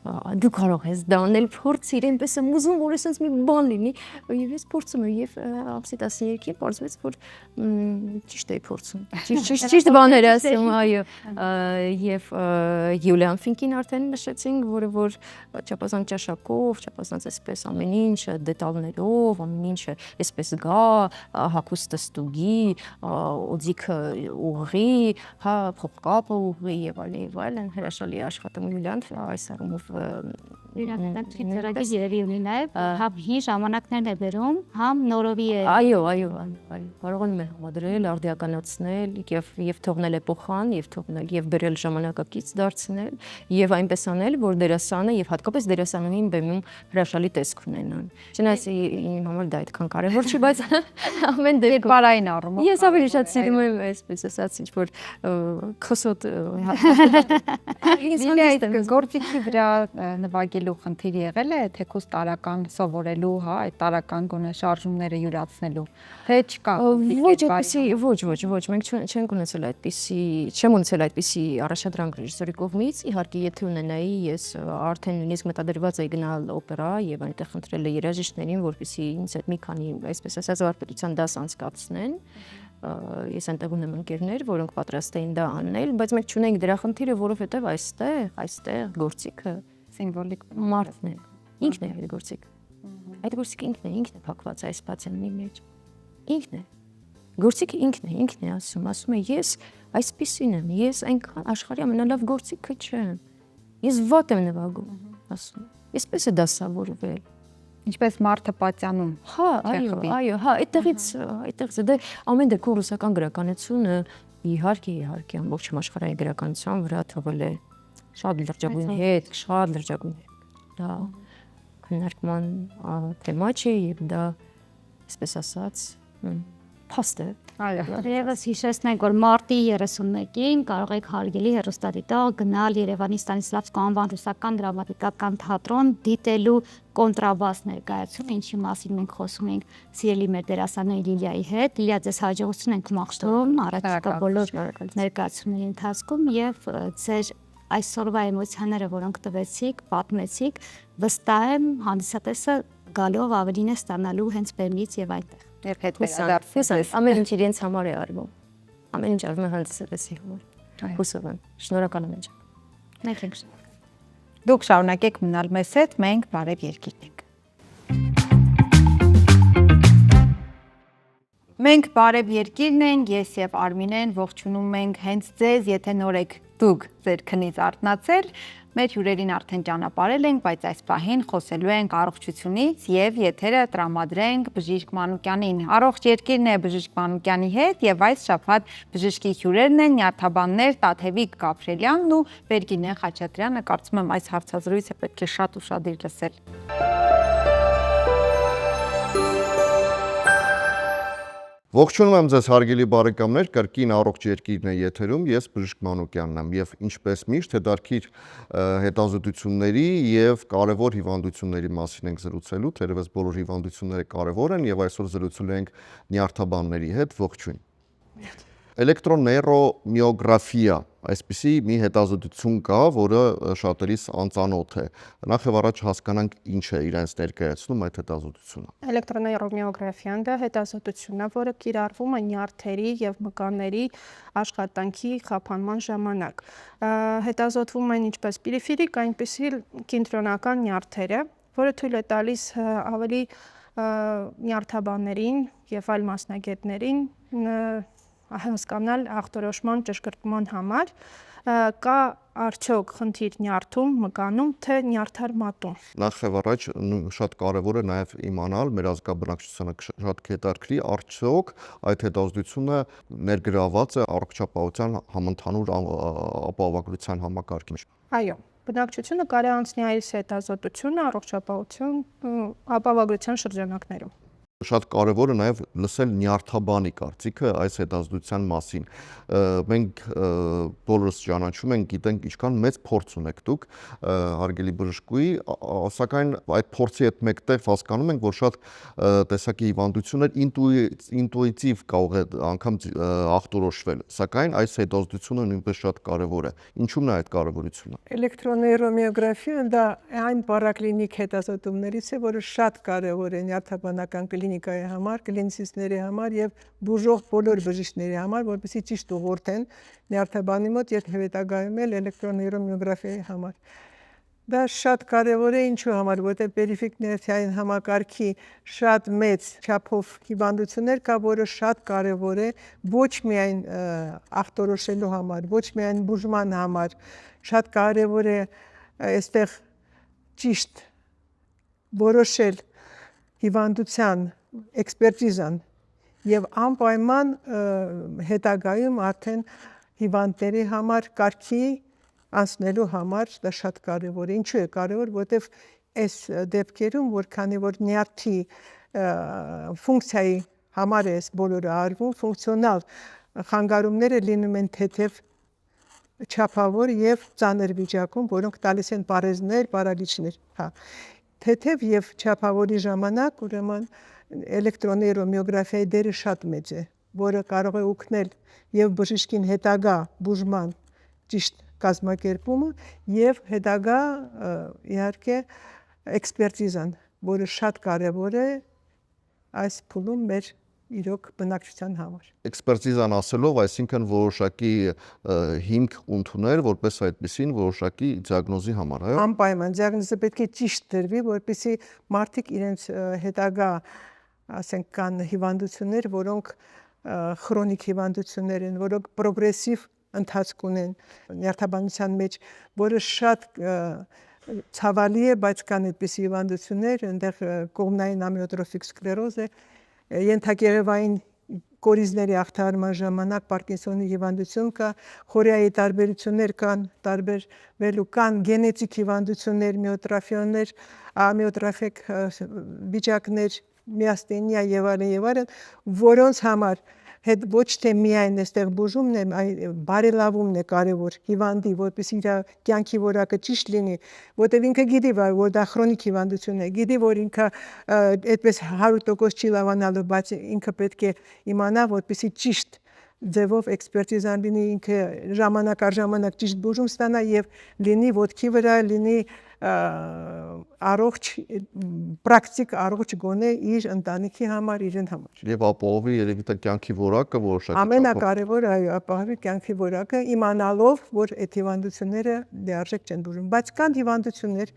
J: դու կարող ես դա անել, փորձիր, այնպես եմ ուզում, որ այսպես մի բան լինի, եւ ես փորձում եմ եւ ամսի 13-ին պարզվեց, որ ճիշտ էի փորձում, ճիշտ բաներ ասում, այո, եւ Յուլիան Ֆինկին արդեն նշեցինք, որ չափազանց ճաշակով, չափազանց այսպես ամեն ինչ դետալներով, ամեն ինչը այսպես գա, հագուստը ստուգի, օձիքը ուղղի, հա, փոխկապը ուղղի եւ այլն, հրաշալի աշխատում Յուլիան այս առումով
B: Իրականում երևի ունի նաև համ հին ժամանակներն է բերում, համ նորովի է։
J: Այո, կարողանում է համադրել, արդիականացնել եւ թողնել էպոխան, եւ թողնել եւ բերել ժամանակակից դարձնել եւ այնպես անել, որ դերասանը եւ հատկապես դերասանուհին բեմում հրաշալի տեսք ունենան։ Չնայած իմ համար դա այդքան կարեւոր չի, բայց ամեն դեպքում
C: Կերպարային առումով։
J: Ես ավելի շատ սիրում եմ այսպես ասած ինչ որ քոսոտ
C: Գործիքի վրա նվագելու խնդիր եղել է, թեկուզ տարական սովորելու, հա, այդ տարական գոնե շարժումները յուրացնելու, թե չկա։
J: Ոչ, մենք չենք ունեցել չեմ ունեցել այդպիսի առաջադրանք ռեժիսորի կողմից, իհարկե եթե ունենայի, ես արդեն նույնիսկ մտադրված էի գնալ օպերա եւ այնտեղ խնդրել էի երաժիշտներին, որպեսզի ինձ հետ մի քանի, այսպես ասած, վարպետության դաս անցկացնեն։ Ես այնտեղ ունեմ ընկերներ, որոնք պատրաստ էին դա անել, բայց մենք չունենք դրա խնդիրը, որովհետեւ այստեղ գործիքը
C: սիմվոլիկ
J: մարդն է։ Ինքն է այդ գործիքը։ Այդ գործիքը ինքն է փակված այս պատյանի մեջ։ Ինքն է։ Գործիքը ինքն է ասում է ես այսպիսին եմ, ես այնքան աշխարհի ամենալավ գործիքը չեմ։ Ես վատ եմ նվագում, ասում։ Այսպես է դասավորվել։
C: Ինչպես մարդը պատյանում։
J: Հա, այո, այդտեղից է դե ամեն դեպքում ռուսական գրականությունը իհարկե ամբողջ աշխարհի գրականության վրա թողել է շատ լրջագույն հետ։ Դա քննարկման թեմա չէ եւ դա այսպես ասած փաստ է։
B: Եվս հիշեցնենք, որ մարտի 31-ին կարող եք հարգելի հեռուստադիտող գնալ Երևանի Ստանիսլավսկու անվան ռուսական դրամատիկական թատրոն դիտելու կոնտրաբաս ներկայացում, ինչի մասին մենք խոսում ենք սիրելի մեր դերասանուհի Լիլիայի հետ։ Լիլիա, ձեզ հաջողություն ենք մաղթում առաջիկա բոլոր ներկայացումների ընթացքում եւ ձեր այսօրվա էմոցիաները, որոնք տվեցիք, պատմեցիք, վստահ եմ հանդիսատեսը գալով ավելին է ստանալու հենց բեմից եւ այնտեղ։
J: Ամեն ինչ իրենց համար է արվում։ Ամեն ինչ արվում է հանդիսատեսի համար։ Հուսով եմ։ Շնորհակալ եմ ջան։
B: Մենք ենք շնորհակալ։
C: Դուք շարունակեք մնալ մեզ հետ, մենք բարև երկիրն ենք։ Մենք բարև երկիրն ենք, ես եւ Արմինեն ողջունում ենք հենց ձեզ, եթե նոր եք դուք ձեր քնից արթնացել, մեր հյուրերին արդեն ճանապարհել ենք, բայց այս պահին խոսելու ենք առողջությունից եւ եթերը տրամադրենք Բժիշկ Մանուկյանին։ Առողջ երկիրն է Բժիշկ Մանուկյանի հետ եւ այս շաբաթ բժշկի հյուրերն են նյարդաբաններ Տաթևիկ Գաբրիելյանն ու Բերգինե Խաչատրյանը։ Կարծում եմ այս հարցազրույցը պետք է շատ ուշադիր լսել։
K: Ողջունում եմ ձեզ հարգելի բարեկամներ, կրկին առողջ երկիրն է եթերում, ես Բժիշկ Մանուկյանն եմ եւ ինչպես միշտ հետարքիր հետազոտությունների եւ կարեւոր հիվանդությունների մասին ենք զրուցելու, թերևս բոլոր հիվանդությունները կարեւոր են եւ այսօր զրուցելու ենք նյարդաբանների հետ, ողջույն։ Էլեկտրոնեյրոմիոգրաֆիա, այսպիսի մի հետազոտություն կա, որը շատերիս անծանոթ է։ Նախ եւ առաջ հասկանանք ինչ է իրենց ներկայացնում այդ հետազոտությունը։
L: Էլեկտրոնեյրոմիոգրաֆիան դա հետազոտություն է, որը կիրառվում է նյարդերի եւ մկանների աշխատանքի խափանման ժամանակ։ Հետազոտվում են ինչպես պերիֆերիկ, այնպես էլ կենտրոնական նյարդերը, որը թույլ է տալիս ավելի նյարդաբաններին եւ այլ մասնագետներին հասկանալ ախտորոշման ճշգրտման համար կա արդյոք խնդիր նյարդում, մկանում, թե նյարդարմատում։
K: Նախ եւ առաջ շատ կարեւոր է նաեւ իմանալ մեր ազգաբնակչությանը շատ հետաքրքրի արդյոք այդ հետազոտությունը ներգրաված է առողջապահության համընդհանուր ապահովագրության համակարգին։
L: Այո, բնակչությունը կարի անցնի այս հետազոտությունը առողջապահություն ապահովագրության շրջանակներում։
K: Շատ կարևոր է նաև լսել նյարդաբանի կարծիքը այս հետազոտության մասին։ Մենք բոլորս ճանաչում ենք, գիտենք ինչքան մեծ փորձ ունեք դուք, հարգելի բժշկուհի, սակայն այդ փորձի հետ մեկտեղ հասկանում ենք, որ շատ տեսակի հիվանդություններ ինտուիտիվ կարող է անգամ ախտորոշվել, սակայն այս հետազոտությունը նույնպես շատ կարևոր է։ Ինչու՞մն է այդ կարևորությունը։
M: Էլեկտրոնեյրոմիոգրաֆիան դա այն պարակլինիկ հետազոտումներից է, որը շատ կարևոր է նյարդաբանական կլինիկայի համար, կլինիցիստների համար եւ բուժող բոլոր բժիշկների համար, որպեսզի ճիշտ ուղղորդեն նյարդաբանի մոտ եւ հետագայում էլ էլեկտրոնեյրոմիոգրաֆիայի համար։ Դա շատ կարևոր է ինչու համար, որտեղ պերիֆերիկ ներթային համակարգի շատ մեծ չափով հիվանդություններ կա, որը շատ կարևոր է ոչ միայն ախտորոշելու համար, ոչ միայն բուժման համար, շատ կարևոր է այստեղ ճիշտ որոշել հիվանդության էքսպերտիզան եւ անպայման հետագայում արդեն հիվանդների համար կարգի անցնելու համար դա շատ կարևոր է։ Ինչու է կարևոր, որտեվ այս դեպքերում, որքանի որ նյարդի ֆունկցիայի համար է այս բոլորը արվում, ֆունկցիոնալ խանգարումները լինում են թեթև չափավոր եւ ծանր վիճակում, որոնք տալիս են պարեզներ, պարալիչներ, հա։ Թեթև եւ չափավորի ժամանակ, ուրեմն էլեկտրոնեյրոմիոգրաֆիայի դերը շատ մեծ է, որը կարող է օգնել եւ բժշկին հետագա բուժման ճիշտ կազմակերպումը եւ հետագա իհարկե էքսպերտիզան, որը շատ կարեւոր է այս փուլում մեր իրոք բնակչության համար։
K: Էքսպերտիզան ասելով, այսինքն որոշակի հիմք ընդունել, որպես այդպեսին որոշակի դիագնոզի համար, այո։
M: Անպայման դիագնոզը պետք է ճիշտ դրվի, որպեսզի մարդիկ իրենց հետագա, ասենք, կան հիվանդություններ, որոնք քրոնիկ հիվանդություններ են, որոնք պրոգրեսիվ ընթացք ունեն նյարդաբանության մեջ, որը շատ ցավալի է, բայց կան այդպես հիվանդություններ, այնտեղ կողմնային ամիոտրոֆիկ սկլերոզ է, ենթակեղևային կորիզների ախտահարման ժամանակ Պարկինսոնի հիվանդություն կա, խորիայի տարբերություններ կան, տարբերվելու կան գենետիկ հիվանդություններ, միոտրաֆիաներ, ամիոտրաֆիկ վիճակներ, միաստենիա եւ այլն, որոնց համար հետ ոչ թե միայն այստեղ բուժումն է, այլ բարելավումն է կարևոր հիվանդի, որպեսզի իր կյանքի որակը ճիշտ լինի, որտեղ ինքը գիտի, որ դա քրոնիկ հիվանդություն է, գիտի, որ ինքը այդպես 100% չի լավանալու, բայց ինքը պետք է իմանա, որպեսզի ճիշտ ձևով էքսպերտիզան լինի, ինքը ժամանակ առ ժամանակ ճիշտ բուժում ստանա եւ լինի ոտքի վրա, լինի առողջ պրակտիկ առողջ գոնե իր ընտանիքի համար, իրեն համար։
K: Եվ ապահովի երևի թե կյանքի որակը որոշակի։
M: Ամենակարևորը այո, ապահովի կյանքի որակը, իմանալով, որ այդ հիվանդությունները լիարժեք չեն բուժում, բայց կան հիվանդություններ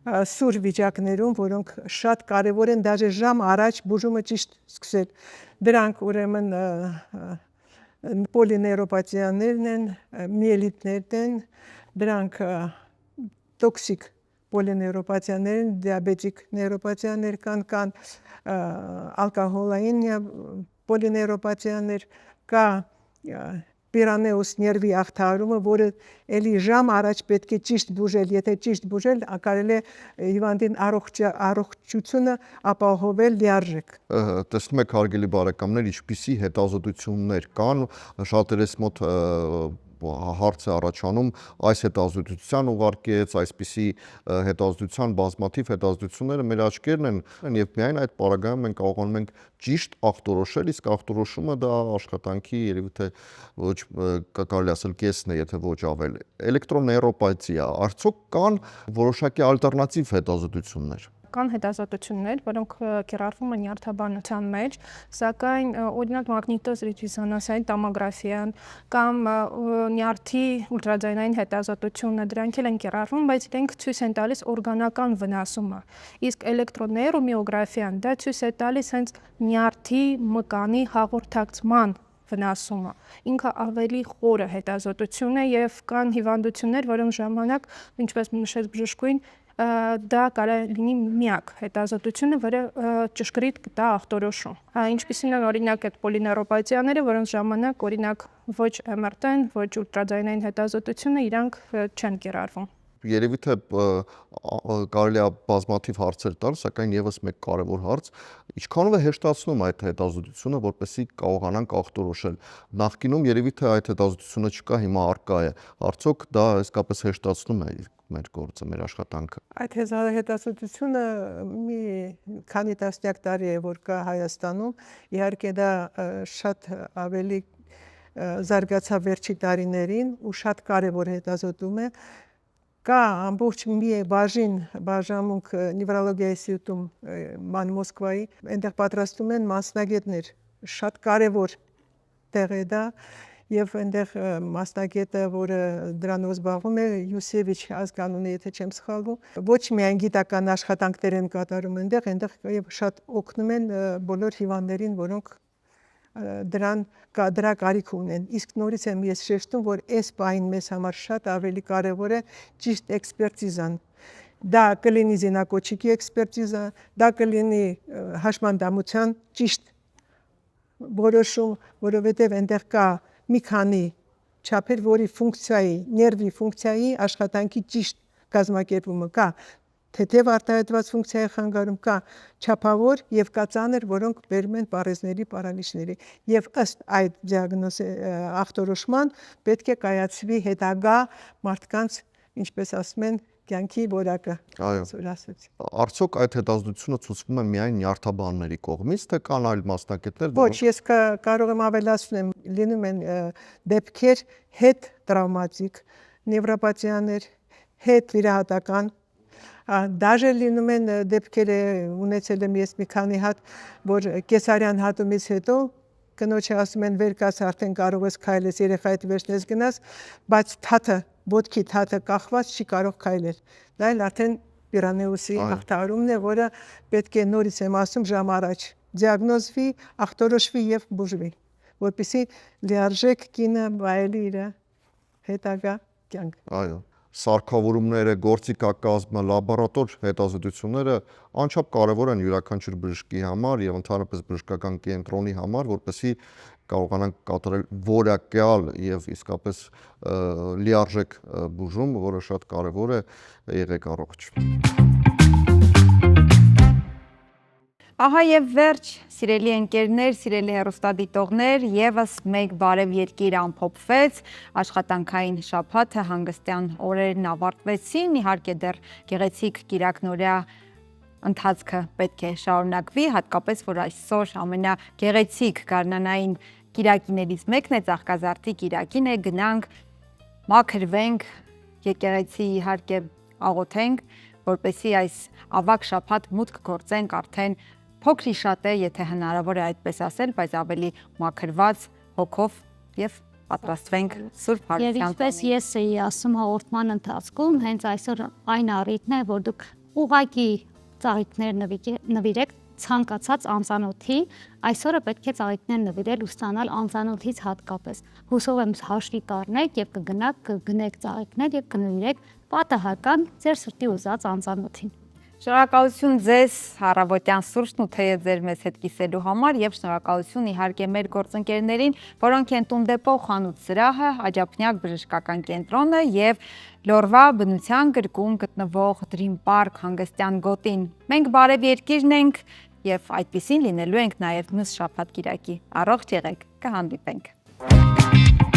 M: սուր վիճակներում, որոնք շատ կարևոր են դաժե ժամ առաջ բուժումը ճիշտ սկսել։ Դրանք ուրեմն պոլինեյրոպաթիաներն են, միելիտներն են, դրանք տոքսիկ պոլինեյրոպաթիաներ են, դիաբետիկ նեյրոպաթիաներ կան ալկոհոլային պոլինեյրոպաթիաներ, կա պիրանեոս ներվի ախտահարումը, որը էլի ժամ առաջ պետք է ճիշտ բուժել, եթե ճիշտ բուժել, կարելի է հիվանդին առողջությունը ապահովել լիարժեք։
K: Տեսնում եք, հարգելի բարեկամներ, ինչպիսի հետազոտություններ կան, շատերս մոտ հարց է առաջանում այս հետազոտության ուղարկեց, այսպիսի հետազոտության բազմաթիվ հետազոտությունները մեր աչքերն են եւ միայն այդ պարագայում մենք կարողանում ենք ճիշտ ախտորոշել, իսկ ախտորոշումը դա աշխատանքի երևի թե ոչ կարելի ասել կեսն է, եթե ոչ ավել։ Էլեկտրոնեյրոպաթիա, արդյոք կան որոշակի ալտերնատիվ հետազոտություններ։
L: Կան հետազոտություններ, որոնք կիրառվում են նյարդաբանության մեջ, սակայն օրինակ մագնիտոզրեզոնանսային տոմոգրաֆիան կամ նյարդի ուլտրաձայնային հետազոտությունը, դրանք էլ են կիրառվում, բայց իրենք ցույց են տալիս օրգանական վնասումը։ Իսկ էլեկտրոնեյրոմիոգրաֆիան դա ցույց է տալիս հենց նյարդի մկանի հաղորդակցման վնասումը։ Ինքը ավելի խորը հետազոտություն է եւ կան հիվանդություններ, որոնց ժամանակ, ինչպես նշեց բժշկուհին, դա կարող լինի միակ հետազոտությունը, որը ճշգրիտ կտա ախտորոշում։ Ինչպիսին են օրինակ այդ պոլինեյրոպաթիաները, որոնց ժամանակ օրինակ ոչ MRT-ն, ոչ ուլտրաձայնային հետազոտությունը իրանք չեն կիրառվում։
K: երևի թե կարելի է բազմաթիվ հարցեր տալ, սակայն եւս մեկ կարևոր հարց, ինչքանով է հեշտացնում այդ հետազոտությունը, որպեսզի կարողանանք ախտորոշել։ Նախկինում երևի թե այդ հետազոտությունը չկա, հիմա առկա է։ Արդյոք դա իսկապես հեշտացնում է մեր գործը, մեր աշխատանքը։
M: Այդ հետազոտությունը մի քանի տասնյակ տարի է որ կա Հայաստանում, իհարկե դա շատ ավելի զարգացավ վերջի տարիներին ու շատ կարևոր հետազոտում է։ Կա ամբողջ մի բաժանմունք նևրոլոգիայի ինստիտուտում ման Մոսկվայի, այնտեղ պատրաստում են մասնագետներ, շատ կարևոր տեղ է դա եւ այնտեղ մասնագետը, որը դրանով զբաղվում է, Յուսևիչ ազգանունը, եթե չեմ սխալվում, ոչ միայն գիտական աշխատանքներ են կատարում այնտեղ եւ շատ օգնում են բոլոր հիվանդներին, որոնք դրա կարիք ունեն։ Իսկ նորից եմ ես շեշտում, որ այս բանին մեզ համար շատ ավելի կարևոր է ճիշտ էքսպերտիզան։ Դա կլինի զինակոչիկի էքսպերտիզա, դա կլինի հաշմանդամության ճիշտ որոշում, որովհետև այնտեղ կա մի քանի չափեր, որի ֆունկցիայի, ներվի ֆունկցիայի աշխատանքի ճիշտ կազմակերպումը կա, թեթև արտահայտված ֆունկցիայի խանգարում կա, չափավոր եւ կա ծանր, որոնք բերում են պարեզների, պարալիչների։ Եվ ըստ այդ դիագնոզի ախտորոշման պետք է կայացվի հետագա մարդկանց, ինչպես ասում են, կյանքի որակը։
K: Արդյոք այդ հետազոտությունը ցուցվում է միայն նյարդաբանների կողմից, թե կան այլ մասնագետներ։
M: Ոչ, ես կարող եմ ավելացնել, լինում են դեպքեր հետ տրավմատիկ, նևրոպաթիաներ, հետ վիրահատական, դաժե լինում են դեպքեր ունեցել եմ ես մի քանի հատ, որ կեսարյան հատումից հետո կնոջը ասում են վեր կաց արդեն կարող ես քայլես, երեխայդ վերջնես գնաս, բայց թաթը ոտքի թաթը կախված չի կարող քայլել։ Դա էլ արդեն պիրանեուսի ախտարումն է, որը պետք է նորից եմ ասում ժամ առաջ դիագնոզվի, ախտորոշվի եւ բուժվի, որպեսզի լիարժեք կինը վայելի իր հետագա կյանք։
K: Այո, սարքավորումները, գործիքակազմը, լաբորատոր հետազոտությունները անչափ կարևոր են յուրաքանչյուր բժշկի համար եւ ընդհանրապես բժշկական կենտրոնի համար, որպեսզի կարողանանք կատարել որակյալ եւ իսկապես լիարժեք բուժում, որը շատ կարևոր է։ Եղեք առողջ։
C: Ահա եւ վերջ, սիրելի ընկերներ, սիրելի հեռուստադիտողներ, եւս մեկ բարև երկիր ամփոփվեց, աշխատանքային շաբաթը հանգստյան օրերն ավարտվեցին, իհարկե դեռ գեղեցիկ կիրակնօրյա ընթացքը պետք է շարունակվի, հատկապես որ այսօր ամենագեղեցիկ գարնանային կիրակիներից մեկն է, Ծաղկազարդի կիրակին է, գնանք, մաքրվենք, եկեղեցի իհարկե աղոթենք, որպեսզի այս ավագ շաբաթ մուտք գործենք արդեն փոքրի շատ է, եթե հնարավոր է այդպես ասել, բայց ավելի մաքրված հոգով եւ պատրաստվենք Սուրբ Հարության։
B: Եվ ինչպես ես էի ասում հաղորդման ընթացքում, հենց այսօր այն առիթն է, որ դուք ուղղակի ծաղիկներ նվիրեք ցանկացած անծանոթի, այսօրը պետք է ծաղիկներ նվիրել ու ստանալ անծանոթից հատկապես։ Հուսով եմ հաշվի կառնեք եւ կգնեք ծաղիկներ եւ կնվիրեք պատահական ձեր սրտի ուզած անծանոթին։
C: Շնորհակալություն ձեզ առավոտյան սուրճն ու թեյը ձեր մեզ հետ կիսելու համար եւ շնորհակալություն իհարկե մեր գործընկերներին, որոնք են Տունդեպո խանութ սրահը, Աջափնյակ բժշկական կենտրոնը եւ Լորվա բնության գրկում գտնվող Dream Park հանգստյան գոտին։ Մենք բարև երկիրն ենք եւ այդպեսին լինելու ենք նաեւ մյուս շաբաթ կիրակի։ Առողջ եղեք, կհանդիպենք։